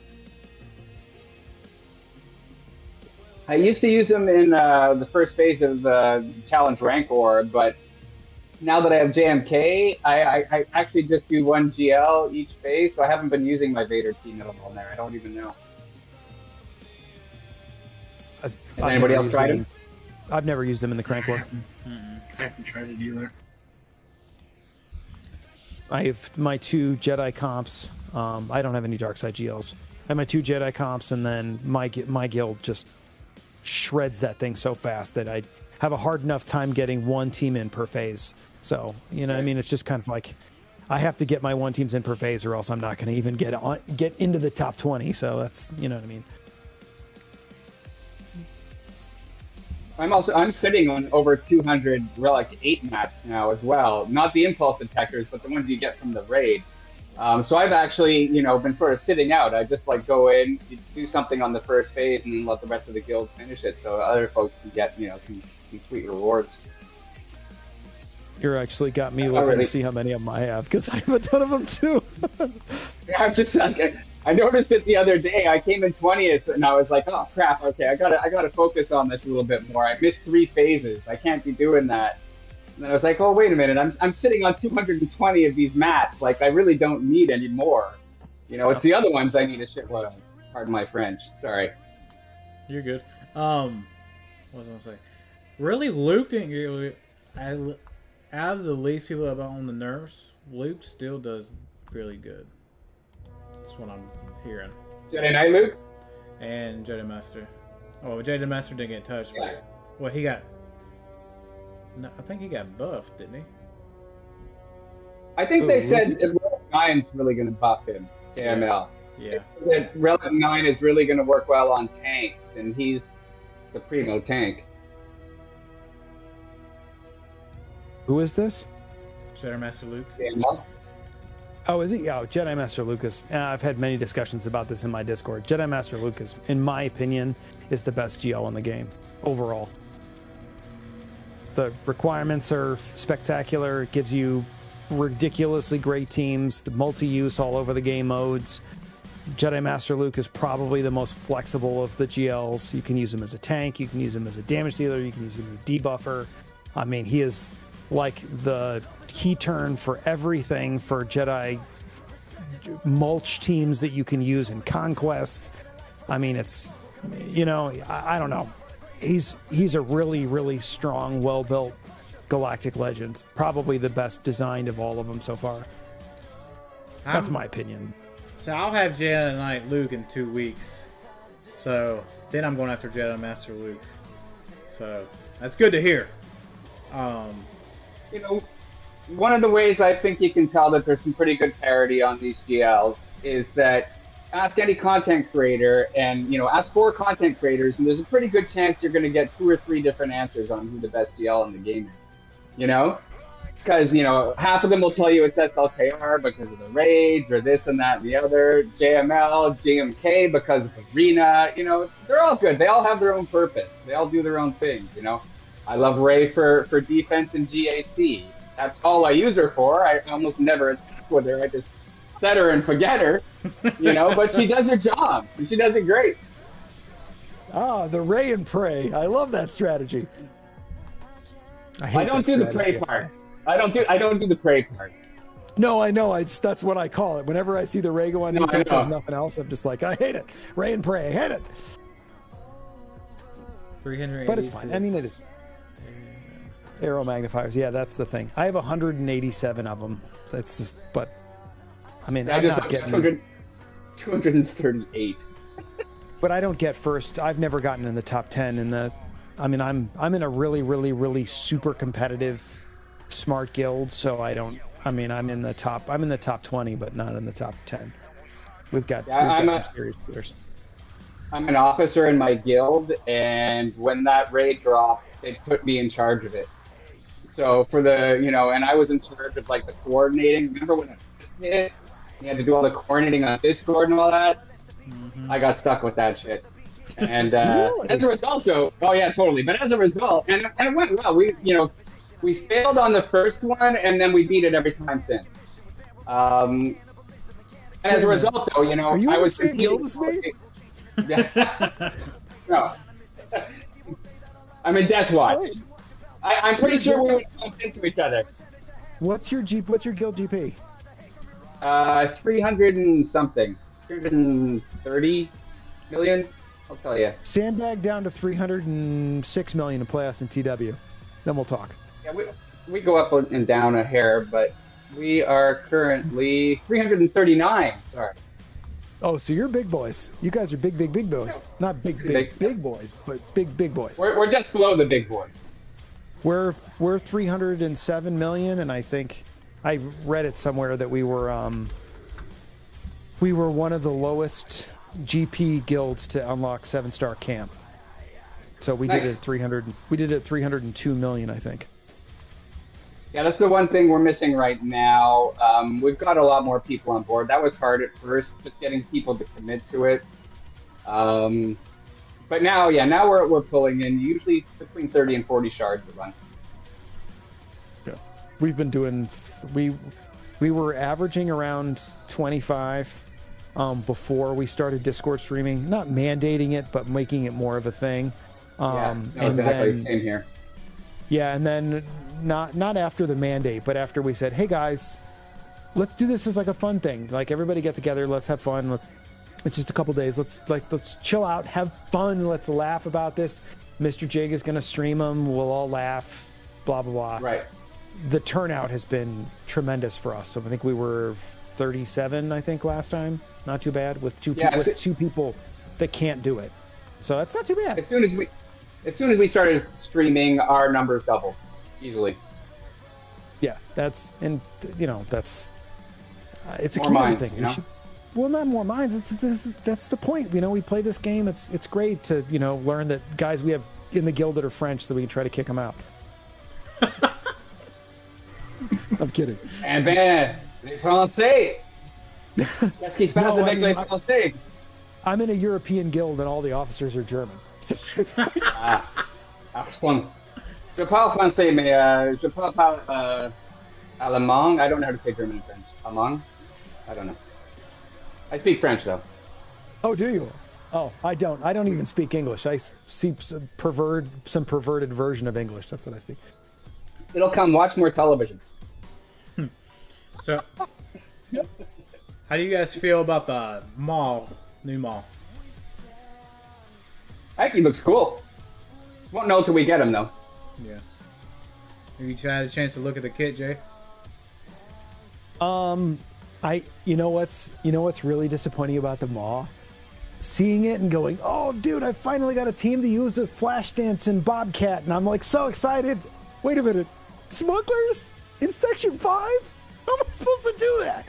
I used to use them in the first phase of Challenge Rancor, but now that I have JMK, I actually just do one GL each phase, so I haven't been using my Vader team at all in there. I don't even know. Has anybody else tried them? I've never used them in the Crank War. I haven't tried it either. I have my 2 Jedi comps. I don't have any dark side GLs. I have my 2 Jedi comps, and then my guild just shreds that thing so fast that I have a hard enough time getting one team in per phase. So, you know, I mean, it's just kind of like I have to get my 1 teams in per phase, or else I'm not going to even get into the top 20. So that's, you know what I mean. I'm sitting on over 200 Relic 8 mats now as well. Not the impulse detectors, but the ones you get from the raid. So I've actually, you know, been sort of sitting out. I just like go in, do something on the first phase, and then let the rest of the guild finish it, so other folks can get, you know, some sweet rewards. You're actually got me looking to see how many of them I have, because I have a ton of them too. Yeah, I'm just like, I noticed it the other day. I came in 20th, and I was like, "Oh crap! Okay, I gotta focus on this a little bit more. I missed 3 phases. I can't be doing that." And then I was like, "Oh wait a minute! I'm sitting on 220 of these mats. Like I really don't need any more. You know, it's the other ones I need a shitload of. Pardon my French. Sorry." You're good. What was I gonna say? Really, Luke didn't get. Out of the least people that on the nerfs, Luke still does really good. That's what I'm hearing. Jedi Knight Luke? And Jedi Master. Oh, Jedi Master didn't get touched. Yeah. But, well, he got... No, I think he got buffed, didn't he? I think they said Relic 9's really going to buff him, JML. Yeah. That Relic 9 is really going to work well on tanks, and he's the primo tank. Who is this? Jedi Master Luke. JML? Oh, is he? Oh, Jedi Master Lucas. I've had many discussions about this in my Discord. Jedi Master Lucas, in my opinion, is the best GL in the game overall. The requirements are spectacular. It gives you ridiculously great teams, the multi-use all over the game modes. Jedi Master Luke is probably the most flexible of the GLs. You can use him as a tank, you can use him as a damage dealer, you can use him as a debuffer. I mean, he is like the key turn for everything for Jedi mulch teams that you can use in Conquest. I mean, it's, you know, I don't know. He's a really, really strong, well-built galactic legend. Probably the best designed of all of them so far. That's my opinion. So I'll have Jedi Knight Luke in 2 weeks. So then I'm going after Jedi Master Luke. So that's good to hear. You know, one of the ways I think you can tell that there's some pretty good parity on these GLs is that ask any content creator, and you know, ask 4 content creators, and there's a pretty good chance you're going to get 2 or 3 different answers on who the best GL in the game is. You know, because you know, half of them will tell you it's SLKR because of the raids or this and that and the other. JML, GMK because of Arena. You know, they're all good. They all have their own purpose. They all do their own things. You know, I love Ray for defense and GAC. That's all I use her for. I almost never attack with her. I just set her and forget her, you know, but she does her job, and she does it great. Ah, the Ray and Pray. I love that strategy. I don't do the pray part. I don't do the pray part. No, I know. That's what I call it. Whenever I see the Ray go on defense, there's nothing else. I'm just like, I hate it. Ray and Pray, I hate it. 386. But it's fine. I mean, it is. Arrow magnifiers. Yeah, that's the thing. I have 187 of them. That's just, but I mean, I'm not getting 238. But I don't get first. I've never gotten in the top 10 in the. I mean, I'm in a really, really, really super competitive, smart guild. So I don't. I mean, I'm in the top 20, but not in the top 10. We've got some serious players. I'm an officer in my guild, and when that raid dropped, they put me in charge of it. So for the, you know, and I was in charge of like the coordinating. Remember when it hit? You had to do all the coordinating on Discord and all that. I got stuck with that shit. And Really? as a result, though, oh yeah, totally. But as a result, and it went well. We failed on the first one, and then we beat it every time since. And as a result, though, Are you I in the was same guild as me? Yeah. No. I'm in Death Watch. Right. I'm pretty sure we would bump into each other. What's your guild GP? 300 and something. 330 million? I'll tell you. Sandbag down to 306 million to play us in TW. Then we'll talk. Yeah, we go up and down a hair, but we are currently 339. Sorry. Oh, so you're big boys. You guys are big boys. Not big boys, but big boys. We're just below the big boys. We're 307 million, and I think I read it somewhere that we were one of the lowest GP guilds to unlock 7-star camp. So we did it at 300. We did it at 302 million, I think. Yeah, that's the one thing we're missing right now. We've got a lot more people on board. That was hard at first, just getting people to commit to it. But now we're pulling in usually between 30 and 40 shards a run. Yeah, we've been doing. We were averaging around 25 before we started Discord streaming. Not mandating it, but making it more of a thing. Exactly. Same here. Yeah, and then not after the mandate, but after we said, "Hey guys, let's do this as like a fun thing. Like everybody get together, let's have fun. It's just a couple days. Let's chill out, have fun. Let's laugh about this. Mr. Jig is gonna stream them. We'll all laugh. Blah blah blah." Right. The turnout has been tremendous for us. So I think we were 37, I think last time. Not too bad with two people that can't do it. So that's not too bad. As soon as we started streaming, our numbers doubled easily. Yeah, it's a More community minds, thing. Well, not more minds. That's the point. We play this game. It's great to learn that guys we have in the guild that are French, so we can try to kick them out. I'm kidding. Eh ben, les Français. Qu'est-ce qui se passe avec les Français? I'm in a European guild, and all the officers are German. Fun. Je parle français, mais je parle pas allemand. I don't know how to say German and French. Allemand? I don't know. I speak French though. Oh, do you? Oh, I don't. I don't even speak English. I see some perverted version of English. That's what I speak. It'll come. Watch more television. So, how do you guys feel about the new mall? I think he looks cool. Won't know till we get him though. Yeah. Have you had a chance to look at the kit, Jay? You know what's really disappointing about the Maw? Seeing it and going, oh dude, I finally got a team to use with Flashdance and Bobcat, and I'm like so excited. Wait a minute, smugglers in Section 5? How am I supposed to do that?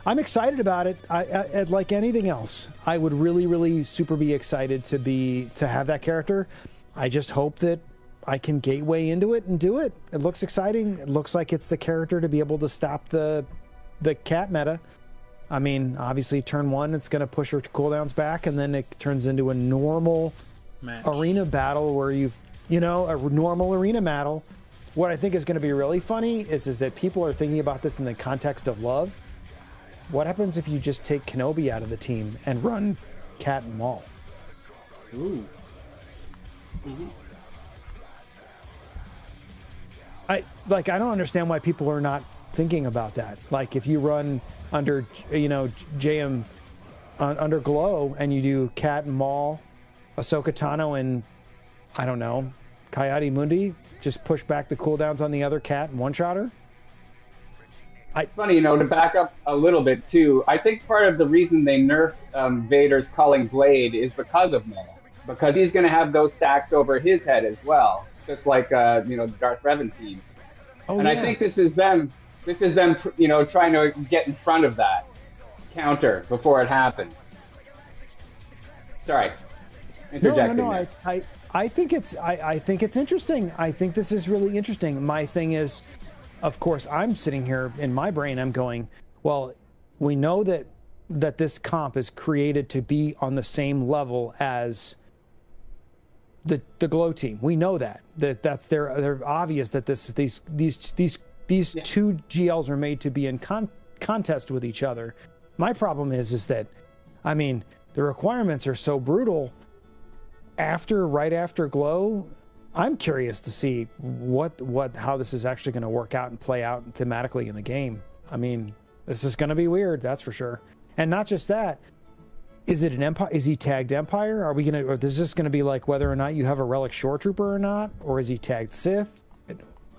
I'm excited about it. I like anything else, I would really super be excited to have that character. I just hope that I can gateway into it and do it. It looks exciting. It looks like it's the character to be able to stop the cat meta. I mean, obviously turn 1, it's going to push her cooldowns back, and then it turns into a normal arena battle where a normal arena battle. What I think is going to be really funny is that people are thinking about this in the context of love. What happens if you just take Kenobi out of the team and run Cat and Maul? Ooh. Mm-hmm. I don't understand why people are not thinking about that. Like if you run under JM under Glow and you do Cat and Maul, Ahsoka Tano, and I don't know, Coyote Mundi, just push back the cooldowns on the other cat and one-shot her. It's funny, to back up a little bit too. I think part of the reason they nerfed Vader's Calling Blade is because of Maul, because he's going to have those stacks over his head as well, just like the Darth Revan team. Oh, and yeah. I think this is them. This is them, trying to get in front of that counter before it happens. Sorry, interjecting. No. I think it's interesting. I think this is really interesting. My thing is, of course, I'm sitting here in my brain, I'm going, well, that this comp is created to be on the same level as the Glow team. We know that's they're obvious that these two GLs are made to be in contest with each other. My problem is that, I mean, the requirements are so brutal. Right after Glow, I'm curious to see how this is actually going to work out and play out thematically in the game. I mean, this is going to be weird, that's for sure. And not just that, is it an Empire? Is he tagged Empire? Or is this going to be like whether or not you have a Relic Shore Trooper or not? Or is he tagged Sith?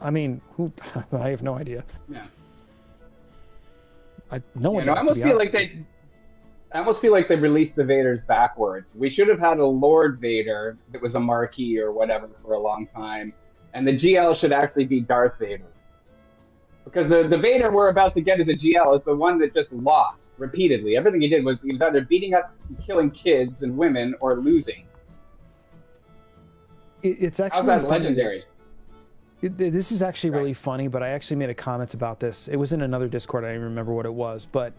I mean, I have no idea. Yeah. I almost feel like they released the Vaders backwards. We should have had a Lord Vader that was a Marquis or whatever for a long time, and the GL should actually be Darth Vader. Because the Vader we're about to get as a GL is the one that just lost repeatedly. Everything he did was he was either beating up and killing kids and women or losing. It's actually how's that legendary? This is actually really funny, but I actually made a comment about this. It was in another Discord. I don't even remember what it was, but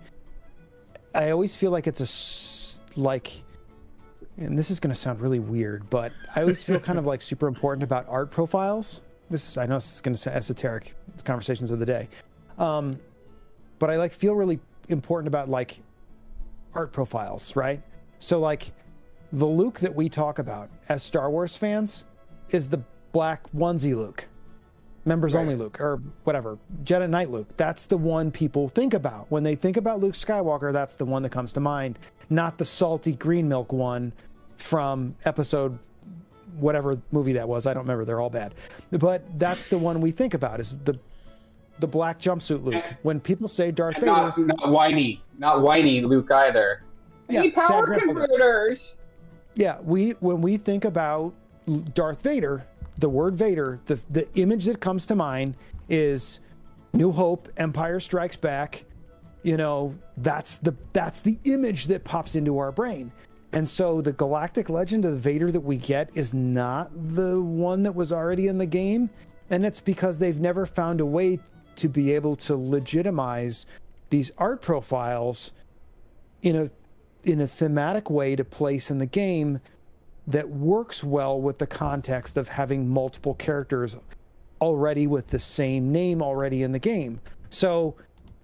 I always feel like it's and this is going to sound really weird, but I always feel kind of like super important about art profiles. I know this is going to sound esoteric. It's conversations of the day. But I feel really important about art profiles, right? So the Luke that we talk about as Star Wars fans is the black onesie Luke. Members only Luke, or whatever, Jedi Knight Luke. That's the one people think about. When they think about Luke Skywalker, that's the one that comes to mind, not the salty green milk one from episode whatever movie that was. I don't remember. They're all bad. But that's the one we think about, is the black jumpsuit Luke. When people say Darth Vader... Not whiny Luke either. Yeah, any power converters. Yeah, when we think about Darth Vader, the word Vader, the image that comes to mind is New Hope, Empire Strikes Back. That's the image that pops into our brain. And so the galactic legend of the Vader that we get is not the one that was already in the game. And it's because they've never found a way to be able to legitimize these art profiles in a thematic way to place in the game that works well with the context of having multiple characters already with the same name already in the game. So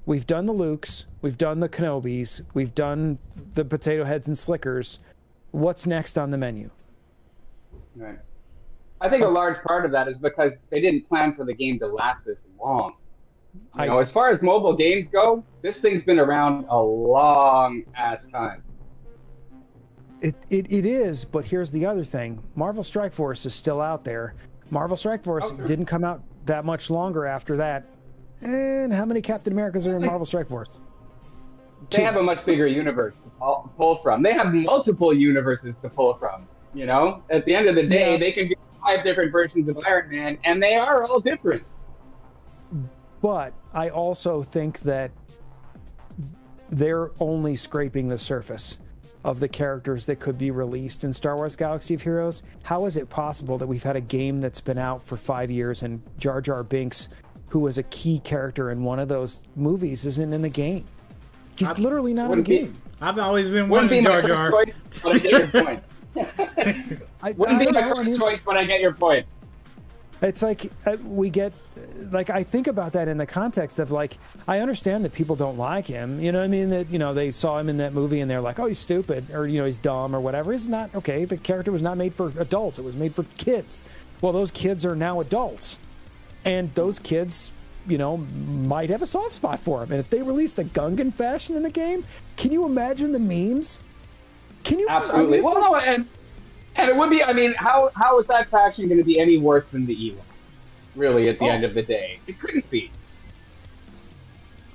we've done the Lukes, we've done the Kenobis, we've done the Potato Heads and Slickers. What's next on the menu? Right. I think a large part of that is because they didn't plan for the game to last this long. As far as mobile games go, this thing's been around a long ass time. It is, but here's the other thing. Marvel Strike Force is still out there. Marvel Strike Force didn't come out that much longer after that. And how many Captain Americas are in Marvel Strike Force? They have a much bigger universe to pull from. They have multiple universes to pull from. At the end of the day, they can do 5 different versions of Iron Man, and they are all different. But I also think that they're only scraping the surface of the characters that could be released in Star Wars Galaxy of Heroes. How is it possible that we've had a game that's been out for 5 years and Jar Jar Binks, who was a key character in one of those movies, isn't in the game? He's literally not in the game. I've always been wanting Jar Jar. Choice, but I get your point. Wouldn't be my first choice, but I get your point. It's we get, I think about that in the context of I understand that people don't like him. You know what I mean? That, they saw him in that movie and they're like, oh, he's stupid, or, he's dumb or whatever. It's not okay. The character was not made for adults. It was made for kids. Well, those kids are now adults, and those kids, might have a soft spot for him. And if they released a Gungan fashion in the game, can you imagine the memes? Can you? Absolutely. And it would be, how is that faction going to be any worse than the Ewok? Really, at the end of the day? It couldn't be.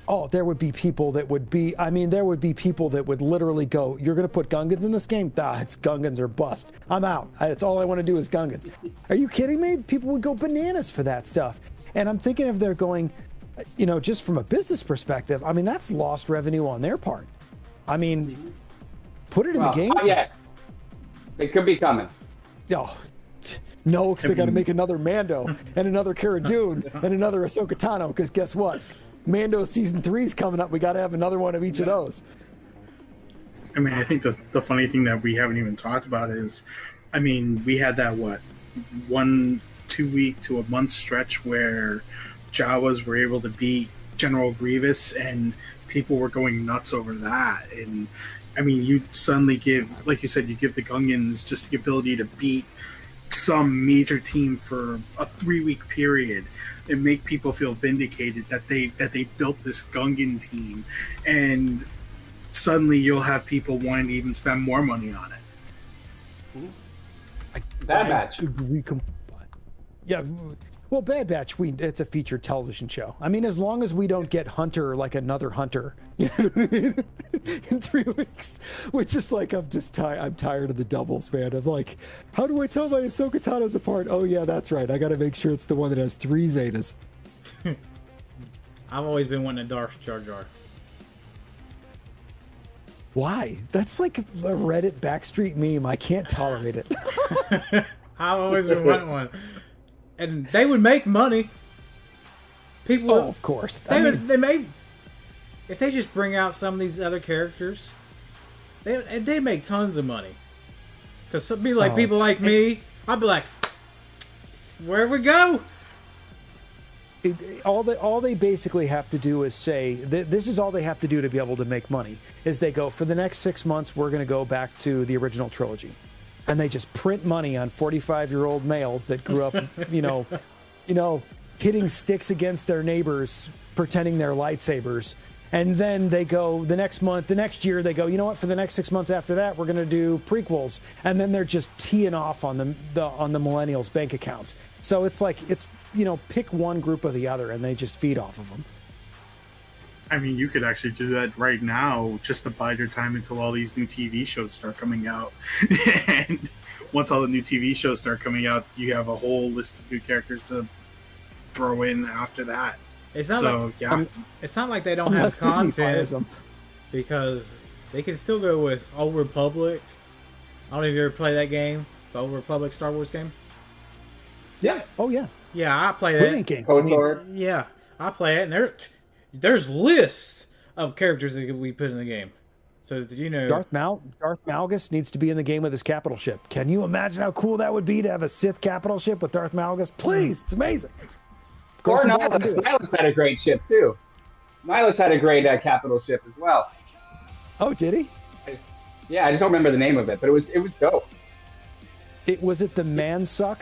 Oh, there would be people that would be, there would be people that would literally go, you're going to put Gungans in this game? It's Gungans or bust. I'm out. That's all I want to do is Gungans. Are you kidding me? People would go bananas for that stuff. And I'm thinking if they're going, just from a business perspective, that's lost revenue on their part. Put it in the game. Yeah. It could be coming. Oh, no, because they got to make another Mando and another Cara Dune and another Ahsoka Tano, because guess what? Mando season 3 is coming up. We got to have another one of each of those. I mean, I think the funny thing that we haven't even talked about is, I mean, we had that 1-2 week to a month stretch where Jawas were able to beat General Grievous, and people were going nuts over that. And I mean, you suddenly give, like you said, you give the Gungans just the ability to beat some major team for a 3-week period and make people feel vindicated that they built this Gungan team, and suddenly you'll have people wanting to even spend more money on it. Bad Batch. Yeah. Well, Bad Batch, it's a featured television show. I mean, as long as we don't get Hunter like another Hunter, you know what I mean? In 3 weeks, which is like, I'm tired of the doubles, man. I'm like, how do I tell my Ahsoka Tano's apart? Oh yeah, that's right. I got to make sure it's the one that has 3 Zetas. I've always been wanting a Darth Jar Jar. Why? That's like a Reddit backstreet meme. I can't tolerate it. I've always been wanting one. And they would make money. People, of course. They make. If they just bring out some of these other characters, they make tons of money. Because people like me, I'd be like, where we go? All they basically have to do is say, this is all they have to do to be able to make money, is they go, for the next 6 months, we're going to go back to the original trilogy. And they just print money on 45-year-old males that grew up, you know, hitting sticks against their neighbors, pretending they're lightsabers. And then they go the next year, they go, you know what, for the next 6 months after that, we're going to do prequels. And then they're just teeing off on the millennials' bank accounts. So it's like, pick one group or the other, and they just feed off of them. I mean, you could actually do that right now, just to bide your time until all these new TV shows start coming out. And once all the new TV shows start coming out, you have a whole list of new characters to throw in after that. It's not like they don't have content, because they can still go with Old Republic. I don't know if you ever play that game, the Old Republic Star Wars game. Yeah. Oh yeah. Yeah, I play that. Brilliant game. Yeah, I play it, and there's lists of characters that we put in the game. So Darth Malgus needs to be in the game with his capital ship. Can you imagine how cool that would be to have a Sith capital ship with Darth Malgus? Please, it's amazing. Or Nihilus had a great ship too. Nihilus had a great capital ship as well. Oh, did he? Yeah, I just don't remember the name of it, but it was dope. Was it the Mansuck?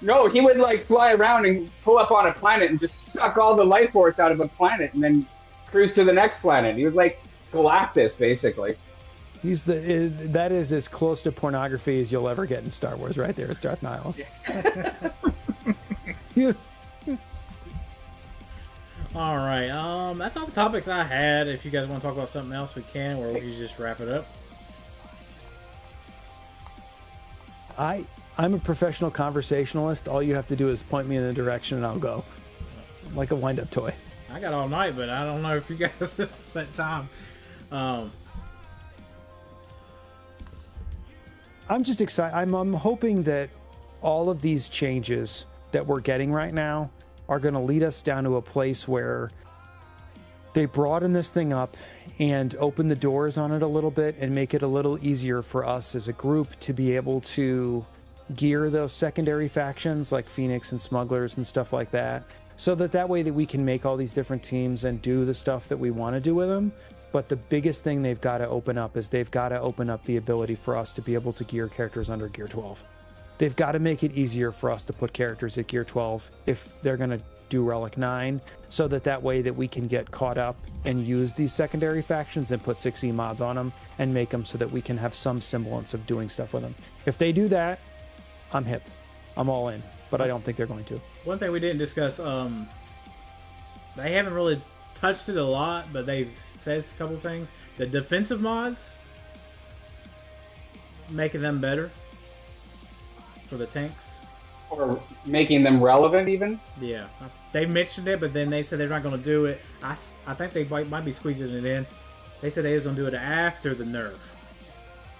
No, he would fly around and pull up on a planet and just suck all the life force out of a planet and then cruise to the next planet. He was like Galactus, basically. That is as close to pornography as you'll ever get in Star Wars, right there. It's Darth Nihilus. Yes. All right. That's all the topics I had. If you guys want to talk about something else, we can, or we can just wrap it up. I'm a professional conversationalist. All you have to do is point me in the direction and I'll go. Like a wind-up toy. I got all night, but I don't know if you guys set time. I'm just excited. I'm hoping that all of these changes that we're getting right now are going to lead us down to a place where they broaden this thing up and open the doors on it a little bit and make it a little easier for us as a group to be able to gear those secondary factions like Phoenix and Smugglers and stuff like that, so that way that we can make all these different teams and do the stuff that we want to do with them. But the biggest thing they've got to open up is they've got to open up the ability for us to be able to gear characters under Gear 12. They've got to make it easier for us to put characters at Gear 12 if they're going to do Relic 9, so that way that we can get caught up and use these secondary factions and put 6E mods on them and make them so that we can have some semblance of doing stuff with them. If they do that, I'm hip. I'm all in. But I don't think they're going to. One thing we didn't discuss, they haven't really touched it a lot, but they've said a couple things. The defensive mods, making them better for the tanks. Or making them relevant, even? Yeah. They mentioned it, but then they said they're not going to do it. I think they might be squeezing it in. They said they was going to do it after the nerf.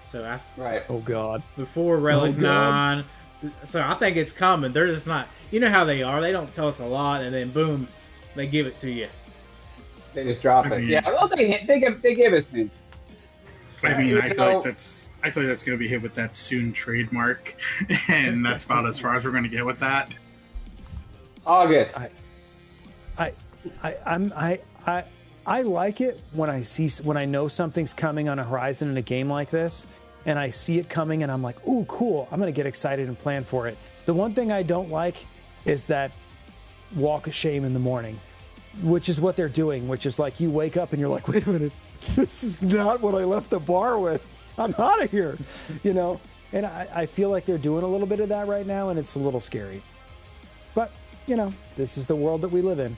So after, right. Oh, God. Before Relic 9. So I think it's coming. They're just not... You know how they are. They don't tell us a lot, and then boom, they give it to you. They just drop it. Yeah, well, they give us hints. I mean, I feel like that's going to be hit with that soon trademark, and that's about as far as we're going to get with that. August. I like it when I know something's coming on a horizon in a game like this, and I see it coming, and I'm like, ooh, cool! I'm going to get excited and plan for it. The one thing I don't like is that walk of shame in the morning, which is what they're doing. Which is like you wake up and you're like, wait a minute. This is not what I left the bar with. I'm out of here, you know? And I feel like they're doing a little bit of that right now, and it's a little scary. But, you know, this is the world that we live in.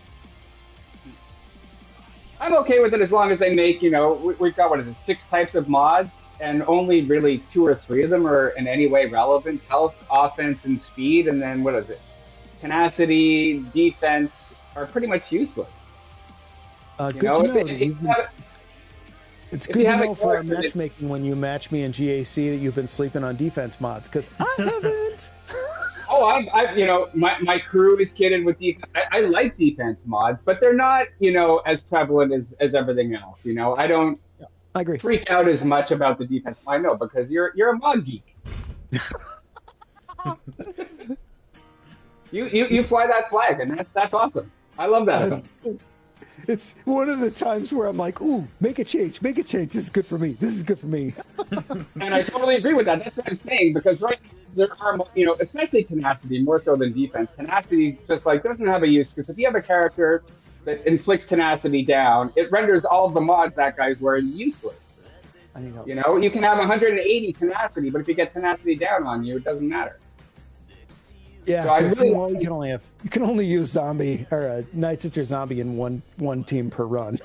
I'm okay with it as long as they make, you know, we've got, 6 types of mods, and only really 2 or 3 of them are in any way relevant. Health, offense, and speed, and then, tenacity, defense are pretty much useless. Good to know. It's good to know for our matchmaking when you match me in GAC that you've been sleeping on defense mods, because I haven't. I you know, my crew is kitted with defense. I like defense mods, but they're not, you know, as prevalent as everything else. You know, I don't I agree. freak out as much about the defense. I know, because you're a mod geek. you fly that flag, and that's awesome. I love that. It's one of the times where I'm like, ooh, make a change. This is good for me. And I totally agree with that. That's what I'm saying, because there are, you know, especially tenacity, more so than defense. Tenacity just doesn't have a use, because if you have a character that inflicts tenacity down, it renders all of the mods that guy's wearing useless. You know, you can have 180 tenacity, but if you get tenacity down on you, it doesn't matter. Yeah, so you can only use zombie or Night Sister zombie in one team per run.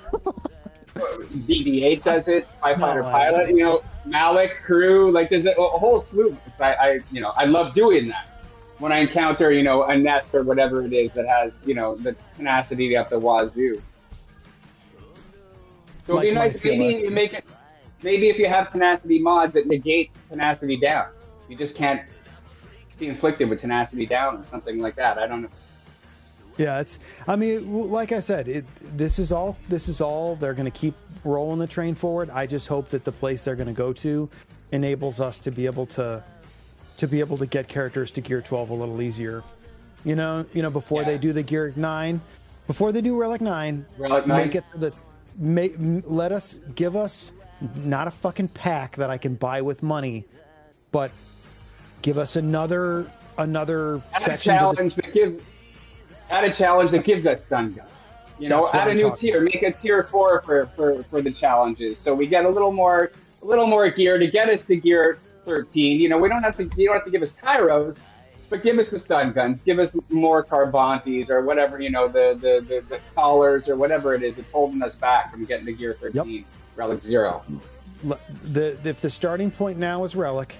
BB-8 does it. Fighter pilot, you know, Malik crew, there's a whole slew. I love doing that when I encounter, you know, a nest or whatever it is that has, you know, that's tenacity up the wazoo. So it'd be nice. Maybe you make it. Maybe if you have tenacity mods, it negates tenacity down. You just can't be inflicted with tenacity down or something like that. I don't know. Yeah, like I said, this is all they're going to keep rolling the train forward. I just hope that the place they're going to go to enables us to be able to get characters to Gear 12 a little easier. You know, before they do the Gear 9, before they do Relic 9, make it so that give us not a fucking pack that I can buy with money, but give us another section. Add a challenge that gives us stun guns. You know, add a new tier. Make a tier 4 for the challenges, so we get a little more gear to get us to Gear 13. You know, you don't have to give us Kairos, but give us the stun guns. Give us more Carbantes or whatever. You know, the collars or whatever it is that's holding us back from getting to Gear 13. Yep. Relic 0. If the starting point now is Relic,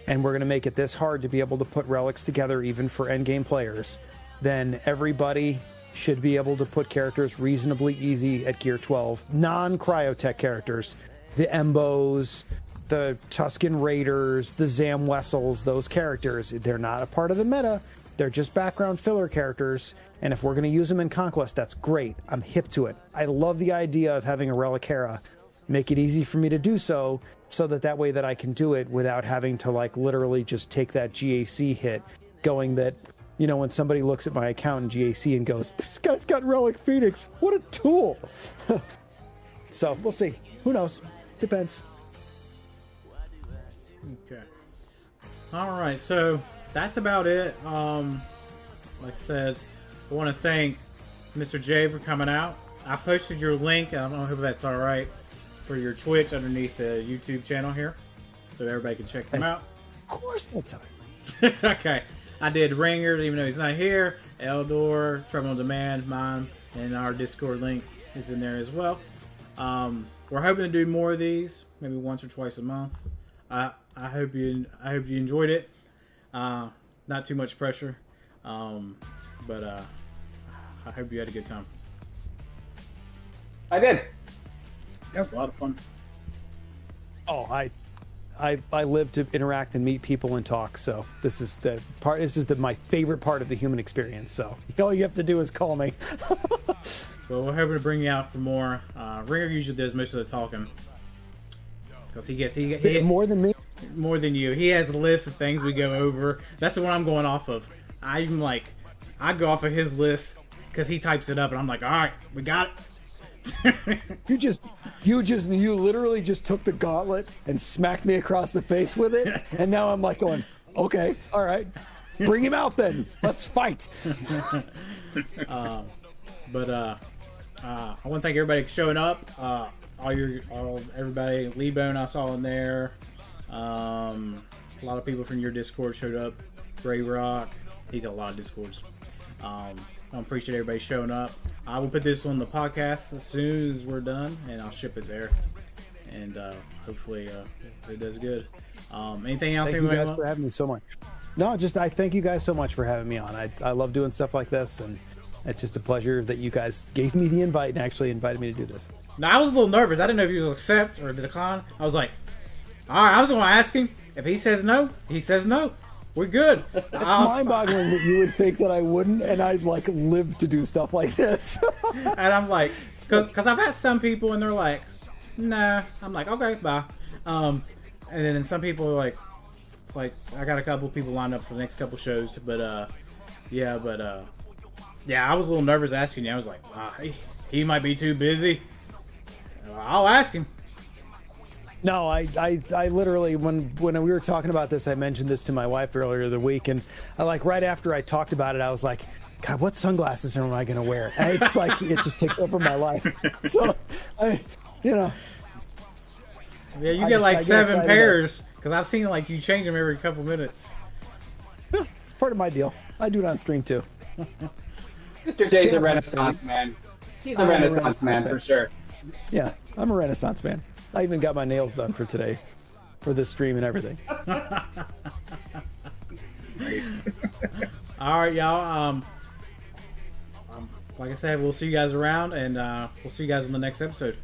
and we're going to make it this hard to be able to put relics together even for endgame players, then everybody should be able to put characters reasonably easy at Gear 12. Non-Cryotech characters. The Embos, the Tusken Raiders, the Zam Wessels, those characters. They're not a part of the meta. They're just background filler characters. And if we're going to use them in Conquest, that's great. I'm hip to it. I love the idea of having a Relic Hera. Make it easy for me to do so that way that I can do it without having to literally just take that GAC hit, going that, you know, when somebody looks at my account in GAC and goes, this guy's got Relic Phoenix, what a tool. So we'll see. Who knows? Depends. Okay. All right, so that's about it. Like I said, I want to thank Mr. J for coming out. I posted your link. I don't know if that's all right, for your Twitch underneath the YouTube channel here, so everybody can check them out. Of course, that time. Okay, I did Ringers, even though he's not here. Eldor, Troubleondemand, mine, and our Discord link is in there as well. We're hoping to do more of these, maybe once or twice a month. I hope you enjoyed it. Not too much pressure, but I hope you had a good time. I did. That was a lot of fun. Oh, I live to interact and meet people and talk. So this is the part. This is my favorite part of the human experience. So all you have to do is call me. Well, we're hoping to bring you out for more. Ringer usually does most of the talking because he more than me. More than you. He has a list of things we go over. That's the one I'm going off of. I go off of his list because he types it up, and I'm like, all right, we got it. You literally just took the gauntlet and smacked me across the face with it, and now I'm like going, okay, all right, bring him out then. Let's fight. I want to thank everybody for showing up. Everybody, Lee Bone I saw in there. A lot of people from your Discord showed up. Gray Rock, he's got a lot of Discords. I appreciate everybody showing up. I will put this on the podcast as soon as we're done, and I'll ship it there. And hopefully it does good. Anything else? Thank you guys for having me so much. No, I thank you guys so much for having me on. I love doing stuff like this, and it's just a pleasure that you guys gave me the invite and actually invited me to do this. Now, I was a little nervous. I didn't know if you would accept or decline. I was like, all right, I was going to ask him. If he says no, he says no. We're good. It's mind-boggling that you would think that I wouldn't, and I'd live to do stuff like this. And I'm like, because I've asked some people, and they're like, nah. I'm like, okay, bye. And then some people are like I got a couple of people lined up for the next couple shows, but I was a little nervous asking you. I was like, he might be too busy. I'll ask him. No, I literally, when we were talking about this, I mentioned this to my wife earlier the week, and right after I talked about it, I was like, God, what sunglasses am I going to wear? And it's like, it just takes over my life. So, Yeah, you get 7 pairs, because I've seen you change them every couple minutes. It's part of my deal. I do it on stream too. Mr. J's a Renaissance man. He's a Renaissance man for sure. Yeah, I'm a Renaissance man. I even got my nails done for today, for this stream and everything. Nice. All right, y'all. Like I said, we'll see you guys around, and we'll see you guys on the next episode.